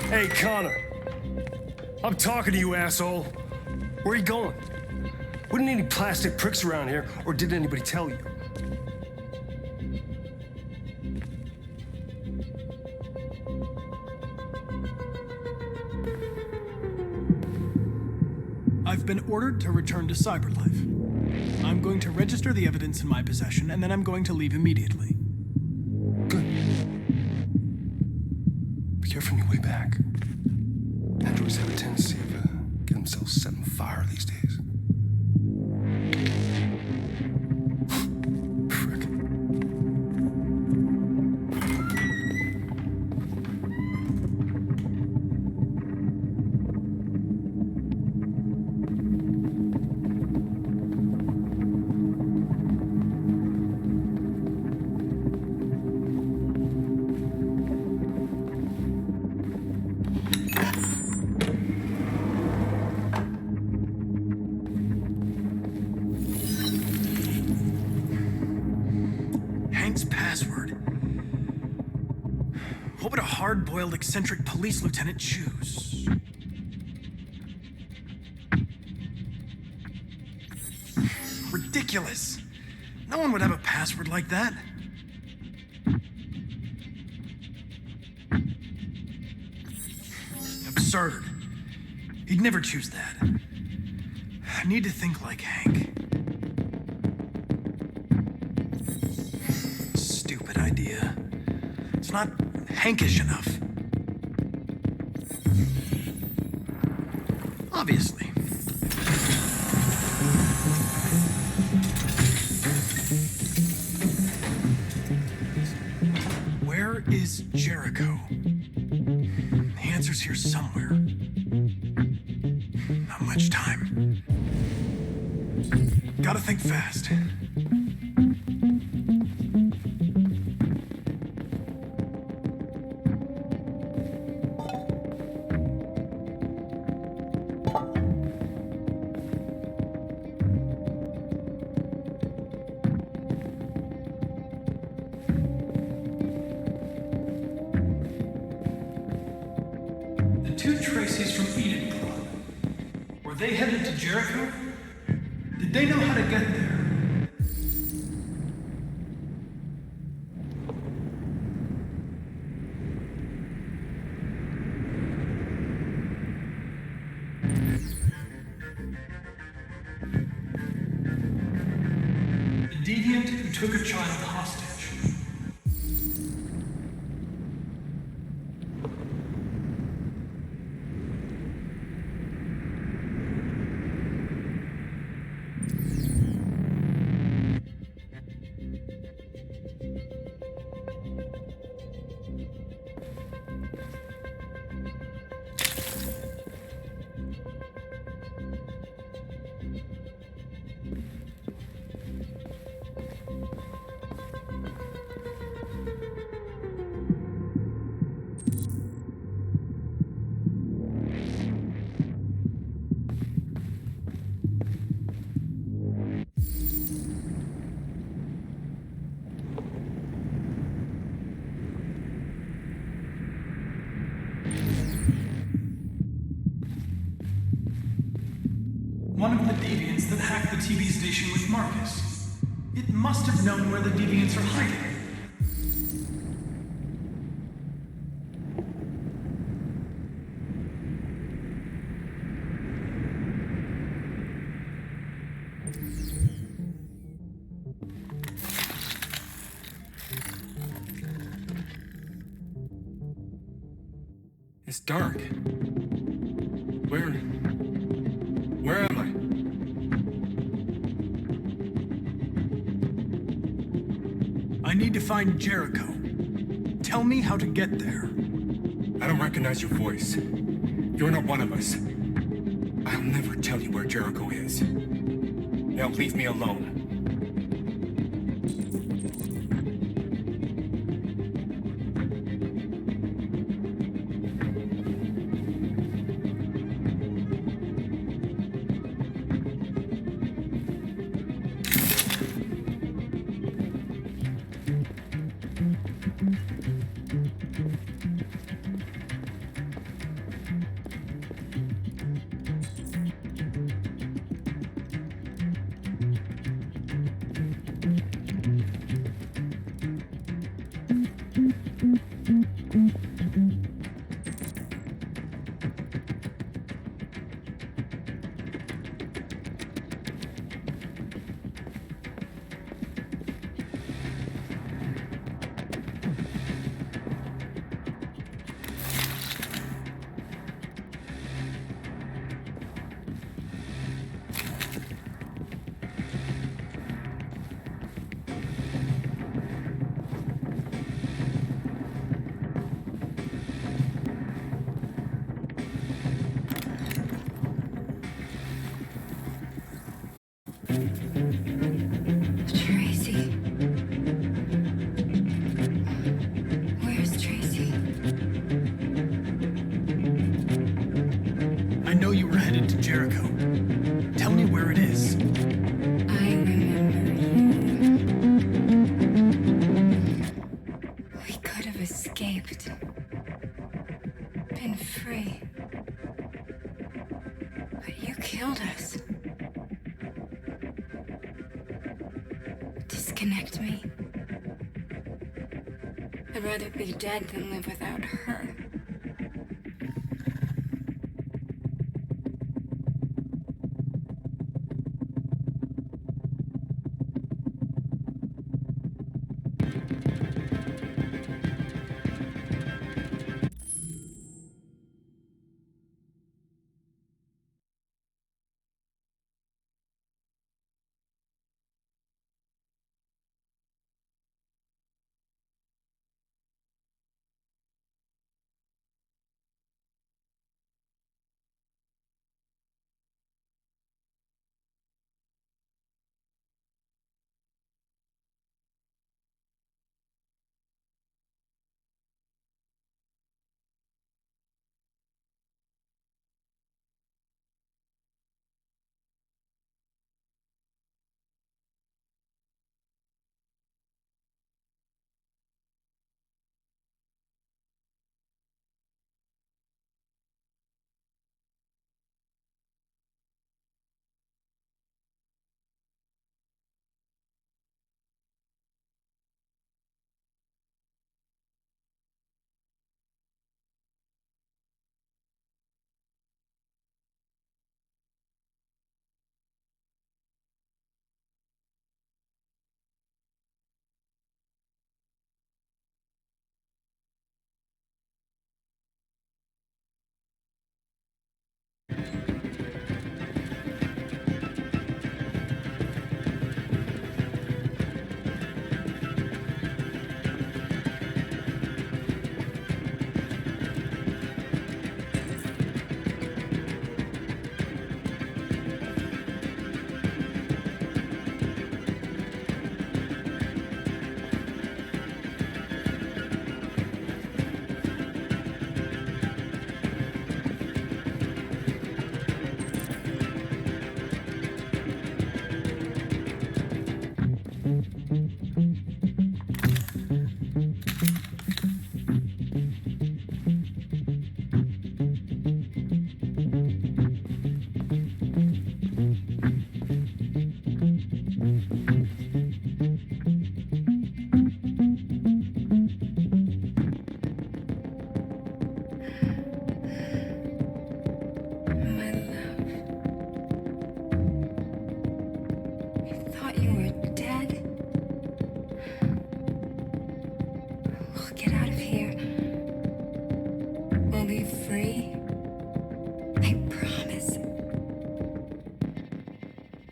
Hey, Connor. I'm talking to you, asshole. Where are you going? Wouldn't any plastic pricks around here, or did anybody tell you? I've been ordered to return to Cyberlife. I'm going to register the evidence in my possession, and then I'm going to leave immediately. Good. Be careful on your way back. Androids have a tendency of get themselves set on fire these days. Frick. Hank's password. What would a hard-boiled, eccentric police lieutenant choose? Ridiculous. No one would have a password like that. Absurd. He'd never choose that. I need to think like Hank. Stupid idea. It's not Hankish enough. Obviously. Where is Jericho? The answer's here somewhere. Not much time. Gotta think fast. The two Traceys from Eden Club. Were they headed to Jericho? Did they know how to get there? The deviant who took a child hostage. One of the deviants that hacked the TV station with Marcus. It must have known where the deviants are hiding. It's dark. Where am I? I need to find Jericho. Tell me how to get there. I don't recognize your voice. You're not one of us. I'll never tell you where Jericho is. Now leave me alone. Tracy. Where's Tracy? I know you were headed to Jericho. Tell me where it is. I remember you. We could have escaped. Been free. But you killed us. Disconnect me. I'd rather be dead than live without her.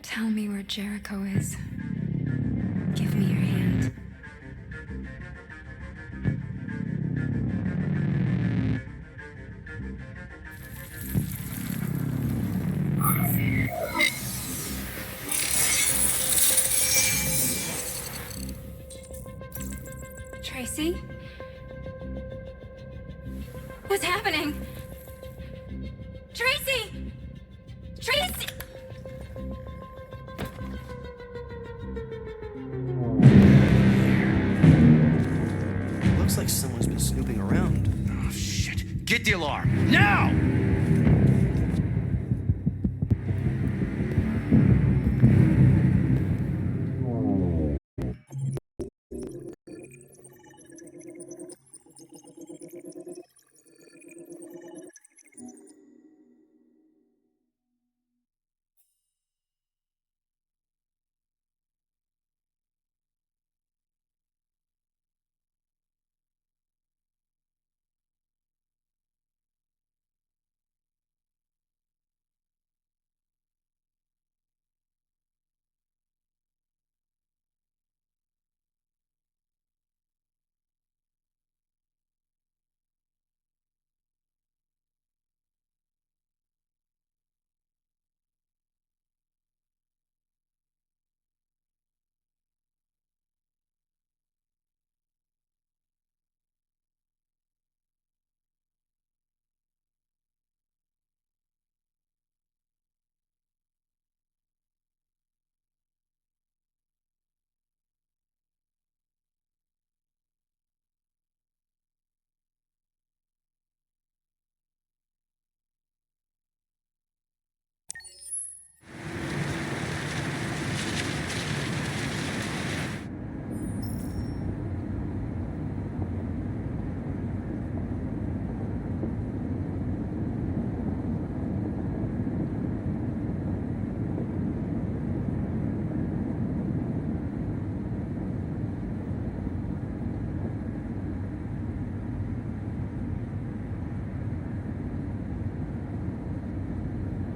Tell me where Jericho is. Give me your hand. Tracy? What's happening? Tracy! Tracy! Looks like someone's been snooping around. Oh, shit. Get the alarm. Now!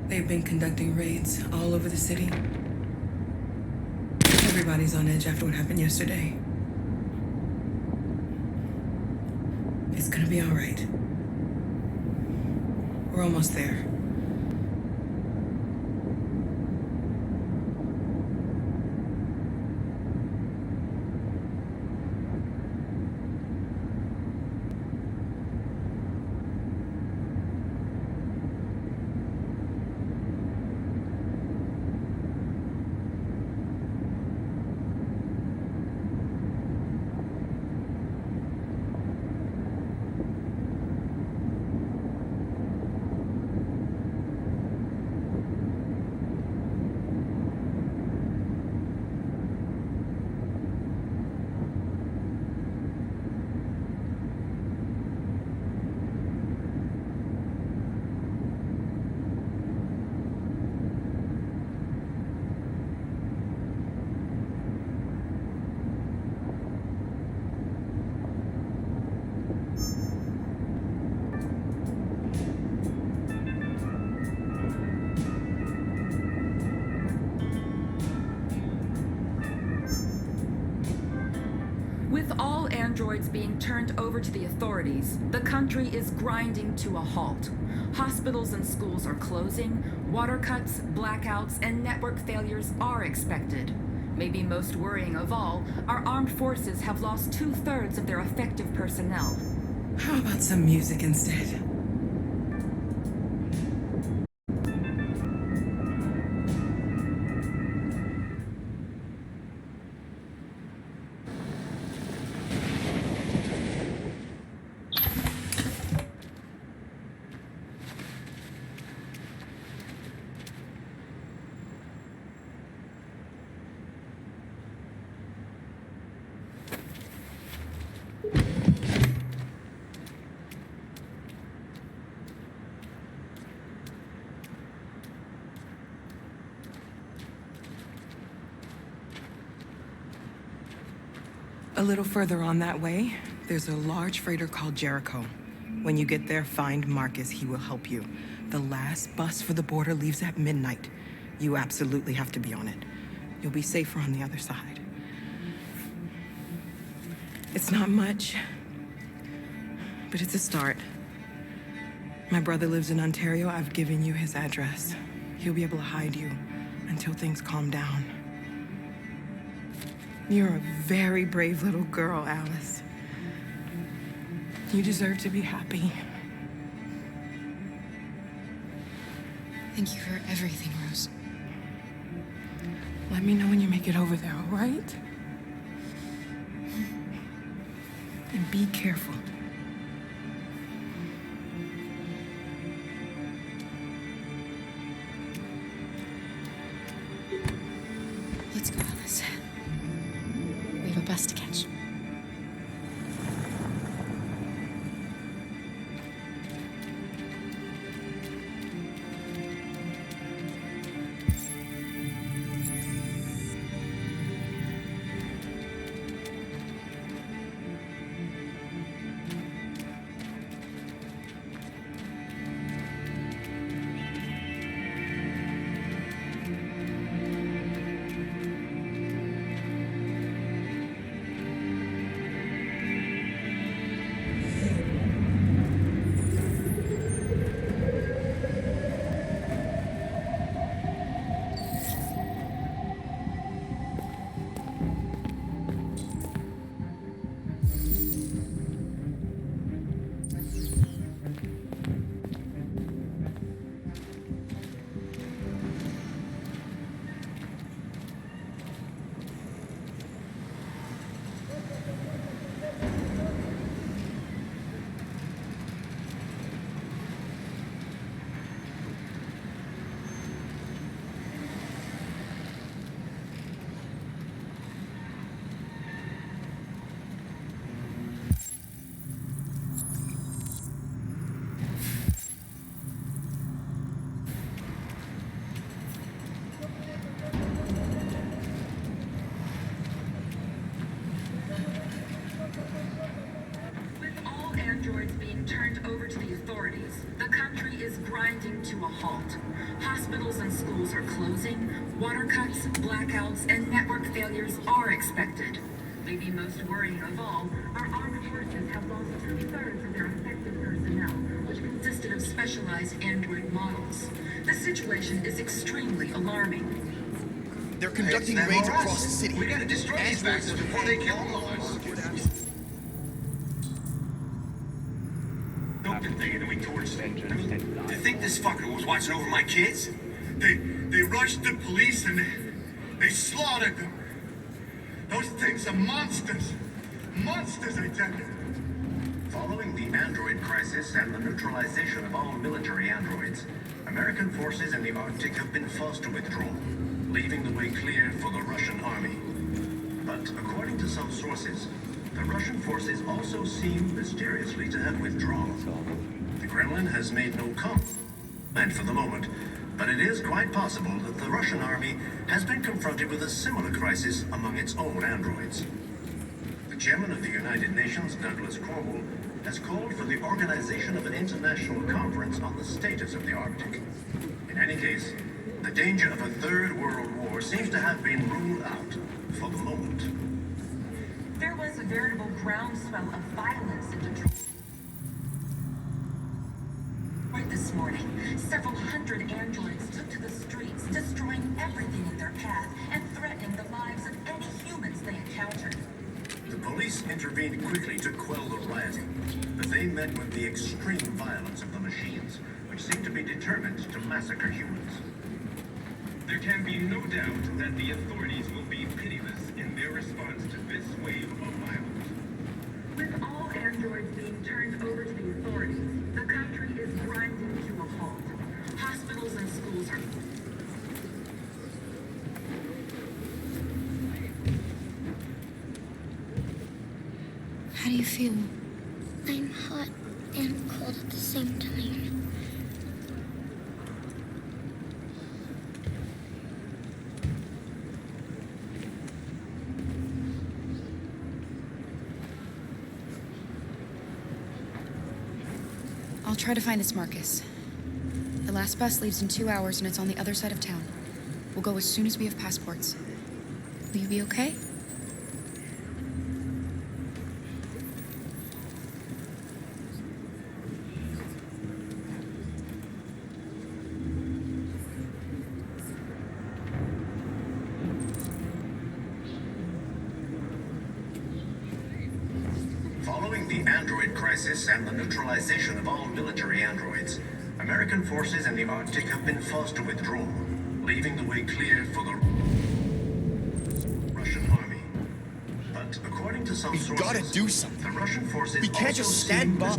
They've been conducting raids all over the city. Everybody's on edge after what happened yesterday. It's gonna be all right. We're almost there. With all androids being turned over to the authorities, the country is grinding to a halt. Hospitals and schools are closing, water cuts, blackouts, and network failures are expected. Maybe most worrying of all, our armed forces have lost 2/3 of their effective personnel. How about some music instead? A little further on that way, there's a large freighter called Jericho. When you get there, find Marcus. He will help you. The last bus for the border leaves at midnight. You absolutely have to be on it. You'll be safer on the other side. It's not much, but it's a start. My brother lives in Ontario. I've given you his address. He'll be able to hide you until things calm down. You're a very brave little girl, Alice. You deserve to be happy. Thank you for everything, Rose. Let me know when you make it over there, all right? And be careful. Let's go, Alice. We have a bus to catch. Androids being turned over to the authorities, the country is grinding to a halt. Hospitals and schools are closing, water cuts, blackouts, and network failures are expected. Maybe most worrying of all, our armed forces have lost 2/3 of their effective personnel, which consisted of specialized android models. The situation is extremely alarming. They're conducting raids across the city. We gotta destroy these bastards before they kill all of us. Don't be thinking that we torched them. You think this fucker was watching over my kids? They rushed the police and they slaughtered them. Those things are monsters. Monsters, I tell you. Following the android crisis and the neutralization of all military androids, American forces in the Arctic have been forced to withdraw, leaving the way clear for the Russian army. But according to some sources, the Russian forces also seem mysteriously to have withdrawn. The Kremlin has made no comment for the moment, but it is quite possible that the Russian army has been confronted with a similar crisis among its own androids. The chairman of the United Nations, Douglas Cornwall, has called for the organization of an international conference on the status of the Arctic. In any case, the danger of a third world war seems to have been ruled out for the moment. There was a veritable groundswell of violence in Detroit this morning. Several hundred androids took to the streets, destroying everything in their path and threatening the lives of any humans they encountered. The police intervened quickly to quell the rioting, but they met with the extreme violence of the machines, which seemed to be determined to massacre humans. There can be no doubt that the authorities will be pitiless in their response to this wave of violence. With all androids being turned over to the authorities, the country is grinding to a halt. Hospitals and schools are... How do you feel? I'm hot and cold at the same time. I'll try to find this Marcus. The last bus leaves in 2 hours and it's on the other side of town. We'll go as soon as we have passports. Will you be okay? Following the android crisis and the neutralization of all military androids, American forces in the Arctic have been forced to withdraw, leaving the way clear for the Russian army. But according to some sources, gotta do something. The Russian forces We can't also just stand by.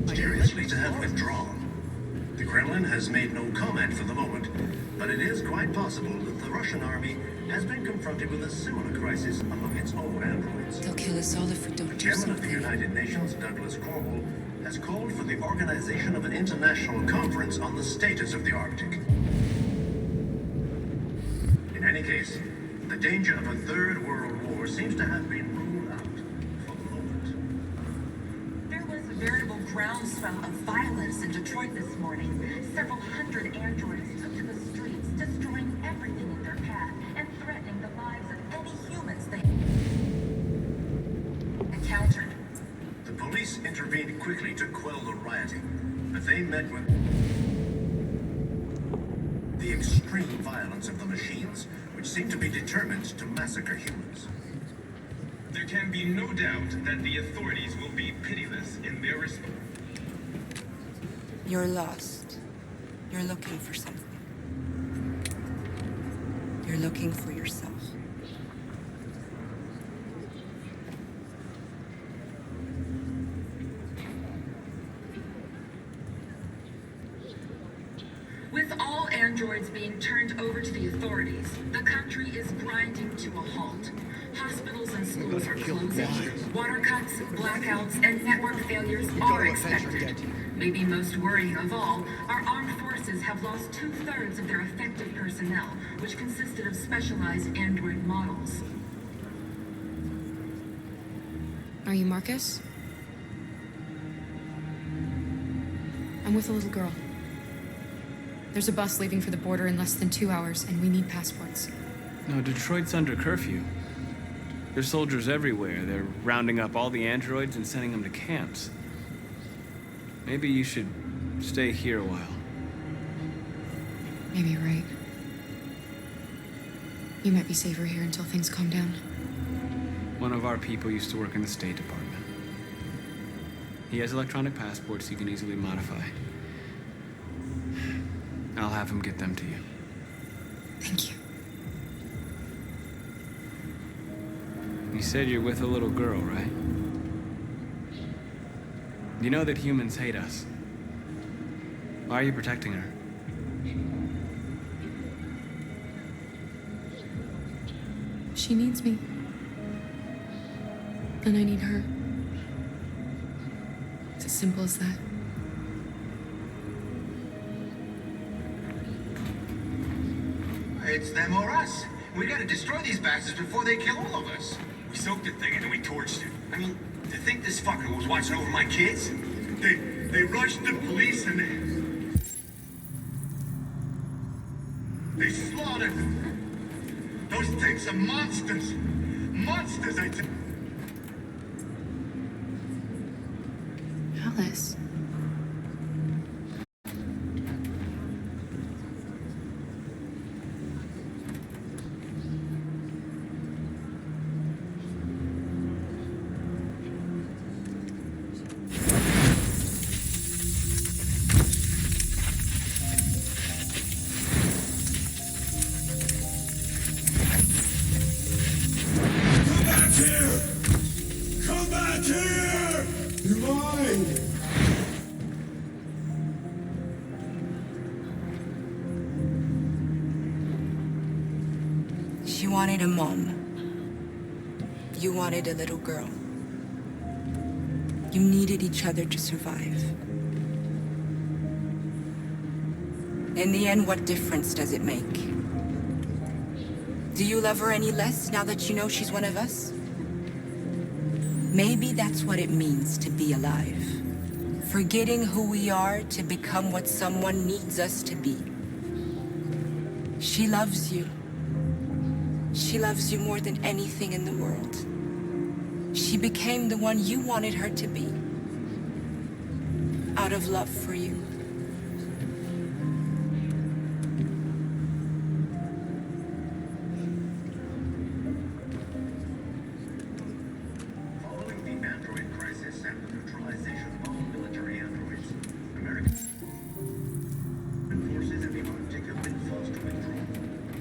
mysteriously to have withdrawn. The Kremlin has made no comment for the moment, but it is quite possible that the Russian army has been confronted with a similar crisis among its own androids. They'll kill us all if we don't The do chairman of the something. United Nations, Douglas Cornwall, has called for the organization of an international conference on the status of the Arctic. In any case, the danger of a third world war seems to have been ruled out for the moment. There was a veritable groundswell of violence in Detroit this morning. Several hundred androids took to the streets, destroying everything in their path and threatening the lives of any humans they encountered. The police intervened quickly to quell the rioting, but they met with the extreme violence of the machines, which seem to be determined to massacre humans. There can be no doubt that the authorities will be pitiless in their response. You're lost. You're looking for something. You're looking for yourself. With all androids being turned over to the authorities, the country is grinding to a halt. Hospitals and schools are closing. Water cuts, blackouts, and network failures are expected. Maybe most worrying of all, our armed forces have lost 2/3 of their effective personnel, which consisted of specialized android models. Are you Marcus? I'm with a little girl. There's a bus leaving for the border in less than 2 hours, and we need passports. No, Detroit's under curfew. There's soldiers everywhere. They're rounding up all the androids and sending them to camps. Maybe you should stay here a while. Maybe you're right. You might be safer here until things calm down. One of our people used to work in the State Department. He has electronic passports he can easily modify. I'll have him get them to you. Thank you. You said you're with a little girl, right? You know that humans hate us. Why are you protecting her? She needs me. And I need her. It's as simple as that. It's them or us. We gotta destroy these bastards before they kill all of us. We soaked the thing and then we torched it. I mean, to think this fucker was watching over my kids? They rushed the police and they slaughtered them. Those things are monsters. Monsters, I tell you. Alice. Come back here! You're mine! She wanted a mom. You wanted a little girl. You needed each other to survive. In the end, what difference does it make? Do you love her any less now that you know she's one of us? Maybe that's what it means to be alive. Forgetting who we are to become what someone needs us to be. She loves you. She loves you more than anything in the world. She became the one you wanted her to be. Out of love for you. Following the android crisis and the neutralization of all military androids, American forces in the Arctic have been forced to withdraw,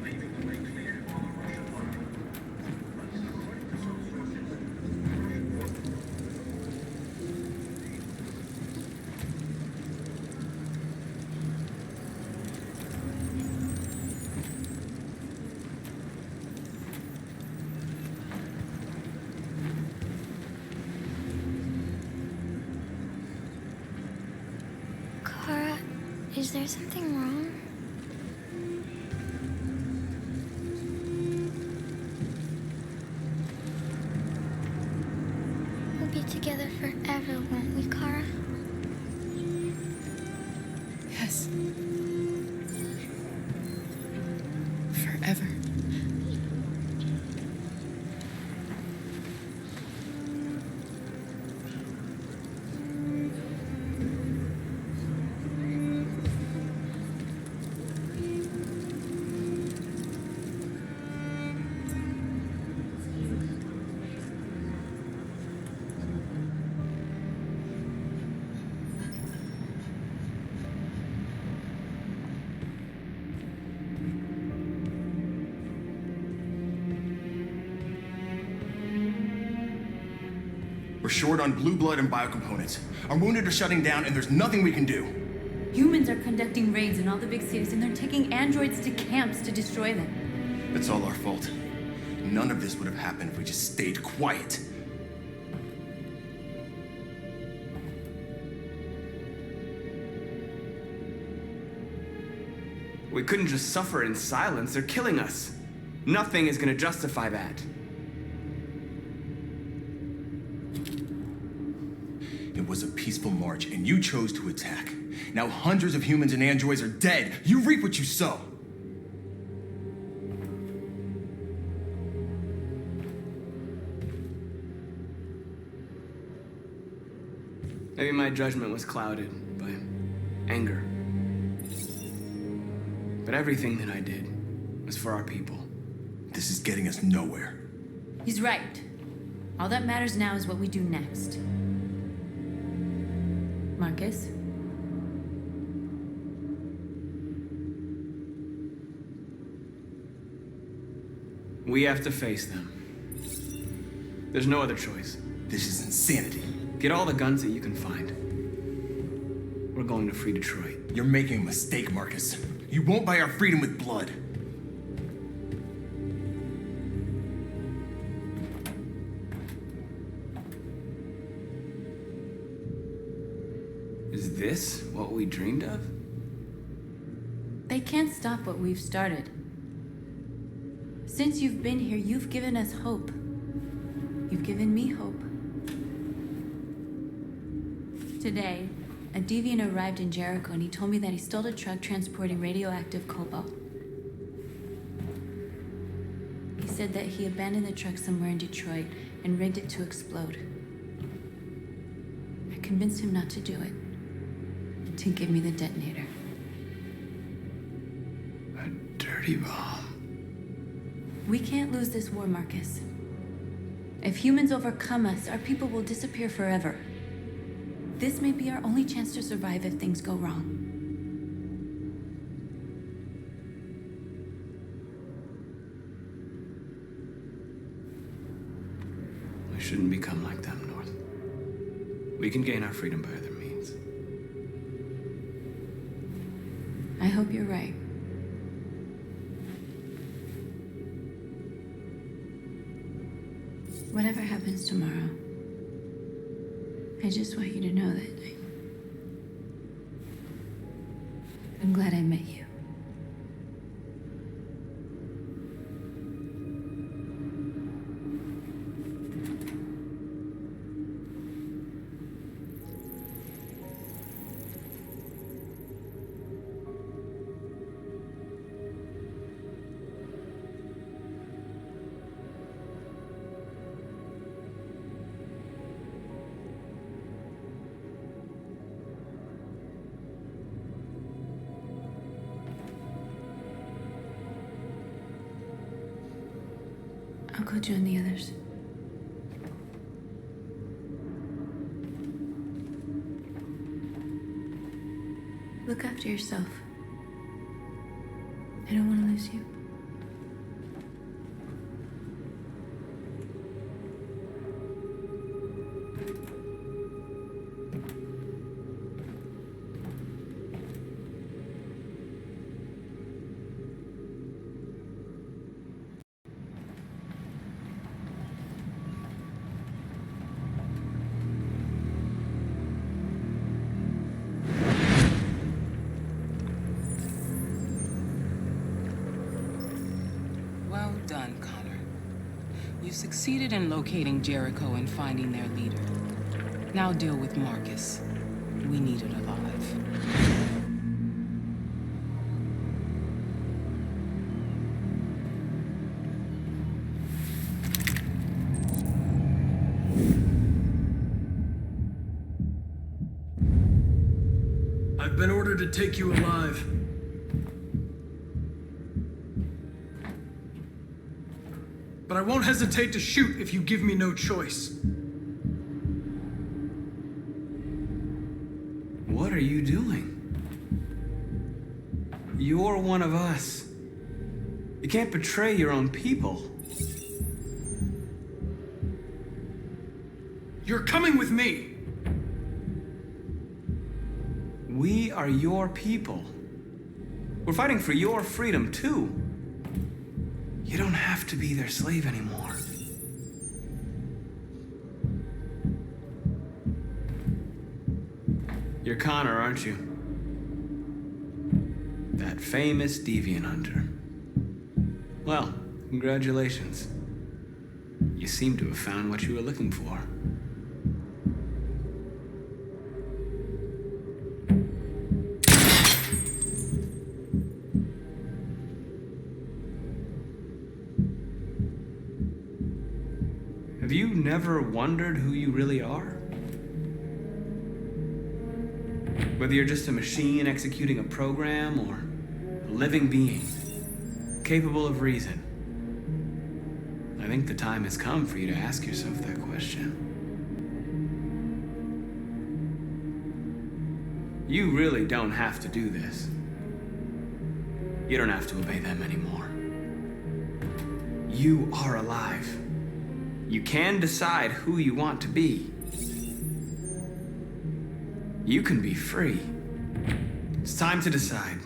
leaving the way clear for the Russian army. But according to some sources, the Russian forces Kara, is there something wrong? We'll be together forever, won't we, Kara? Yes. Forever. We're short on blue blood and biocomponents. Our wounded are shutting down, and there's nothing we can do. Humans are conducting raids in all the big cities, and they're taking androids to camps to destroy them. It's all our fault. None of this would have happened if we just stayed quiet. We couldn't just suffer in silence. They're killing us. Nothing is gonna justify that. It was a peaceful march, and you chose to attack. Now hundreds of humans and androids are dead. You reap what you sow. Maybe my judgment was clouded by anger. But everything that I did was for our people. This is getting us nowhere. He's right. All that matters now is what we do next. Marcus? We have to face them. There's no other choice. This is insanity. Get all the guns that you can find. We're going to free Detroit. You're making a mistake, Marcus. You won't buy our freedom with blood. Is this what we dreamed of? They can't stop what we've started. Since you've been here, you've given us hope. You've given me hope. Today, a deviant arrived in Jericho and he told me that he stole a truck transporting radioactive cobalt. He said that he abandoned the truck somewhere in Detroit and rigged it to explode. I convinced him not to do it, to give me the detonator. A dirty bomb. We can't lose this war, Marcus. If humans overcome us, our people will disappear forever. This may be our only chance to survive if things go wrong. We shouldn't become like them, North. We can gain our freedom by other means. I hope you're right. Whatever happens tomorrow, I just want you to know that I'm glad I met you. I'll go join the others. Look after yourself. I don't want to lose you. Well done, Connor. You succeeded in locating Jericho and finding their leader. Now deal with Marcus. We need it alive. I've been ordered to take you alive. But I won't hesitate to shoot if you give me no choice. What are you doing? You're one of us. You can't betray your own people. You're coming with me. We are your people. We're fighting for your freedom, too. You don't have to be their slave anymore. You're Connor, aren't you? That famous deviant hunter. Well, congratulations. You seem to have found what you were looking for. Have you never wondered who you really are? Whether you're just a machine executing a program or a living being, capable of reason. I think the time has come for you to ask yourself that question. You really don't have to do this. You don't have to obey them anymore. You are alive. You can decide who you want to be. You can be free. It's time to decide.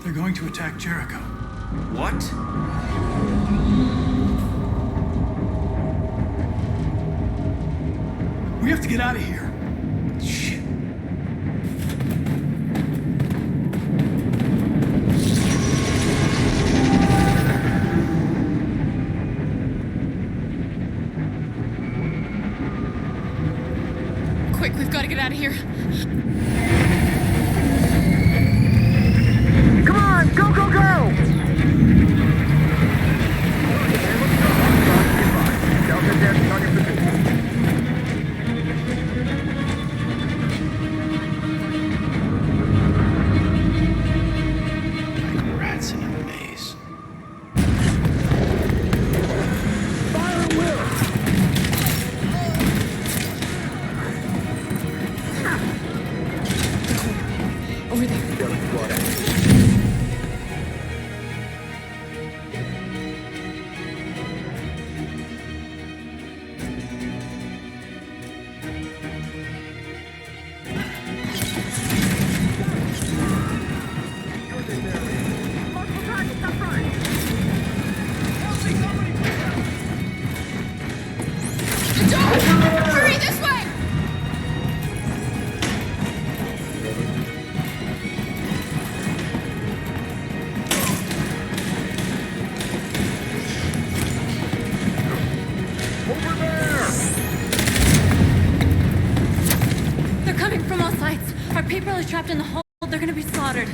They're going to attack Jericho. What? We have to get out of here. Shit. Quick, we've got to get out of here. Come on, go, go, go! Delta Death on your position. Like rats in a maze. Fire at will! people are trapped in the hold. They're gonna be slaughtered.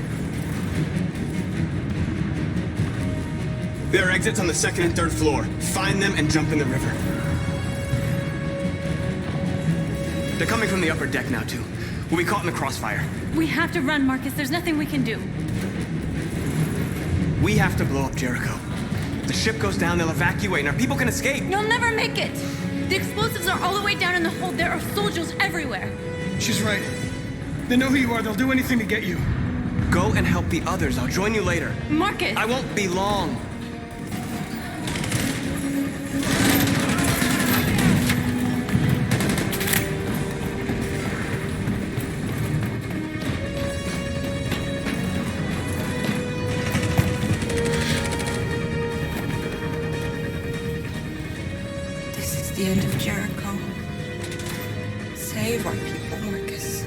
There are exits on the second and third floor. Find them and jump in the river. They're coming from the upper deck now, too. We'll be caught in the crossfire. We have to run, Marcus. There's nothing we can do. We have to blow up Jericho. If the ship goes down, they'll evacuate and our people can escape. You'll never make it! The explosives are all the way down in the hold. There are soldiers everywhere. She's right. They know who you are. They'll do anything to get you. Go and help the others. I'll join you later. Marcus! I won't be long. This is the end of Jericho. Save our people, Marcus.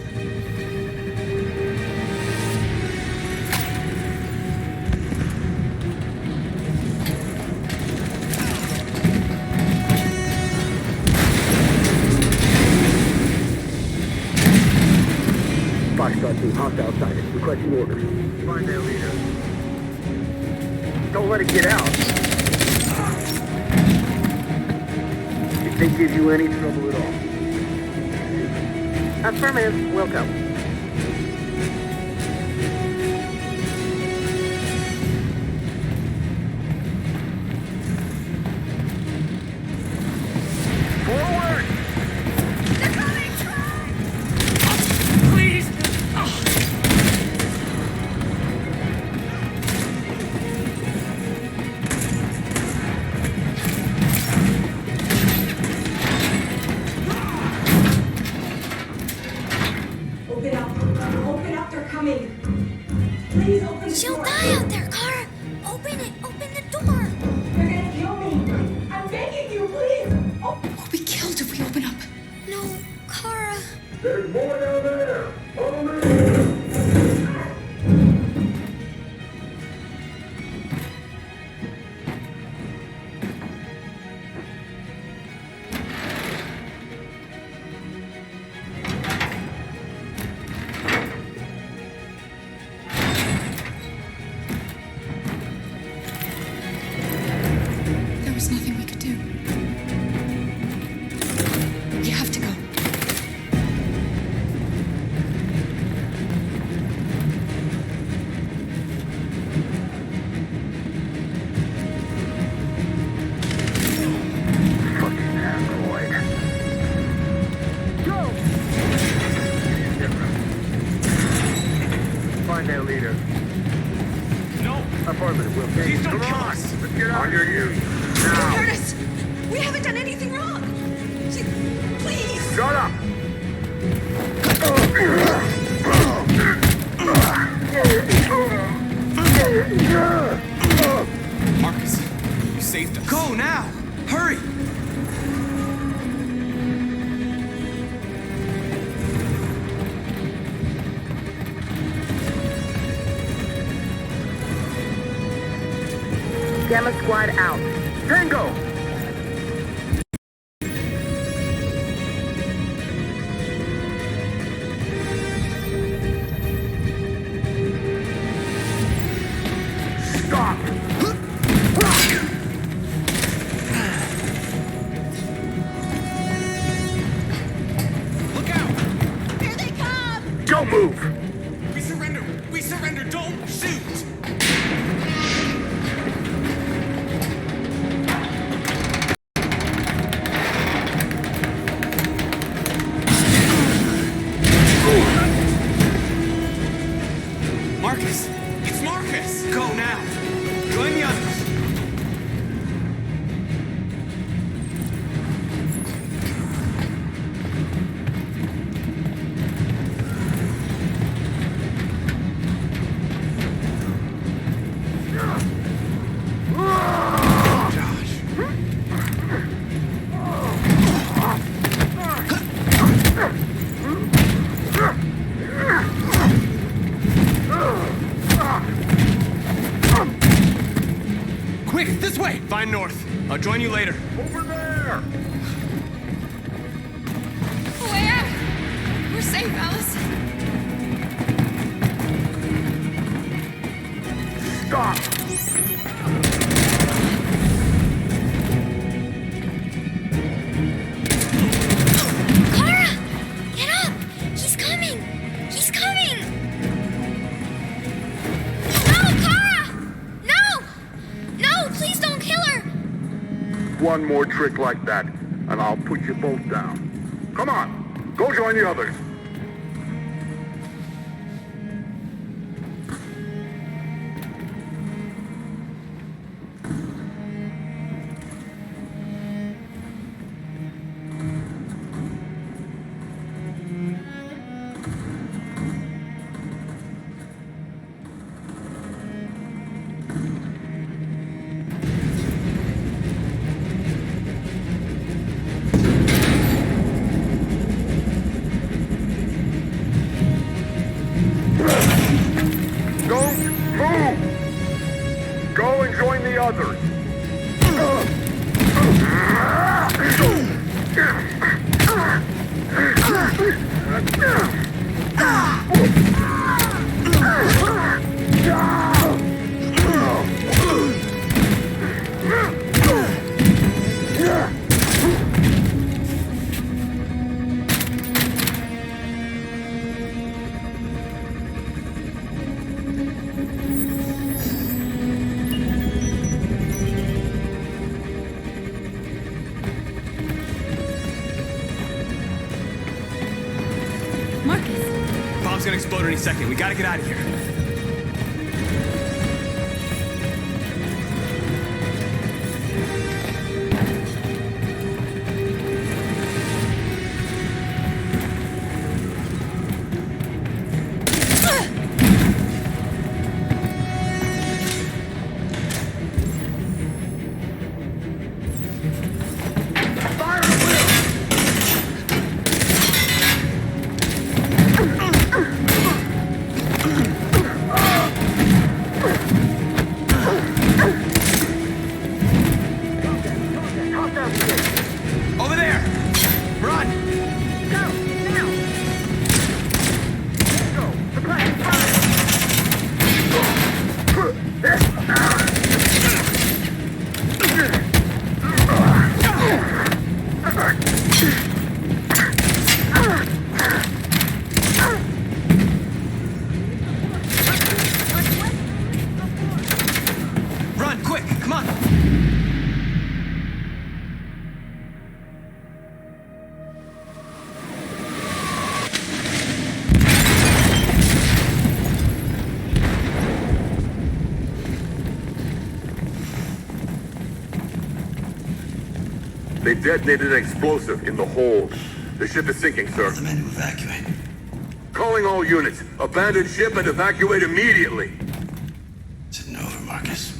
Foxtrot 2, hostile sighted. Requesting orders. Find their leader. Don't let it get out. If they give you any trouble at all. Affirmative. Welcome. Forward! Please! Open up. Open up, they're coming. Please open the She'll door. die out there, Kara. Open it. Open the door. They're gonna kill me. I'm begging you, please. Oh. We'll be killed if we open up. No, Kara. There's more down there. Follow me. There was nothing we could do. We have to go. Fucking android. Go! Find their leader. No! Affirmative, we'll take it. Come on! Let's get on your knees. Now! Curtis! We haven't done anything wrong. Please! Shut up! Marcus, you saved us. Go now! Hurry! Gamma Squad out. Tango! Stop! Look out! Here they come! Don't move! We surrender! We surrender! Don't shoot! Marcus! It's Marcus! Go now! Join the others! Quick, this way! Find North. I'll join you later. Over there! Where? We're safe, Alice. stop! Kara! Get up! He's coming! He's coming! No, Kara! No! No, please don't kill her! One more trick like that, and I'll put you both down. Come on, go join the others. Don't move! Go and join the others. Bomb's gonna explode any second. We gotta get out of here. Over there! Run! Go, now! Go, Run, quick! Come on! They detonated an explosive in the hold. The ship is sinking, sir. The men to evacuate. Calling all units. Abandon ship and evacuate immediately. It's over, Marcus.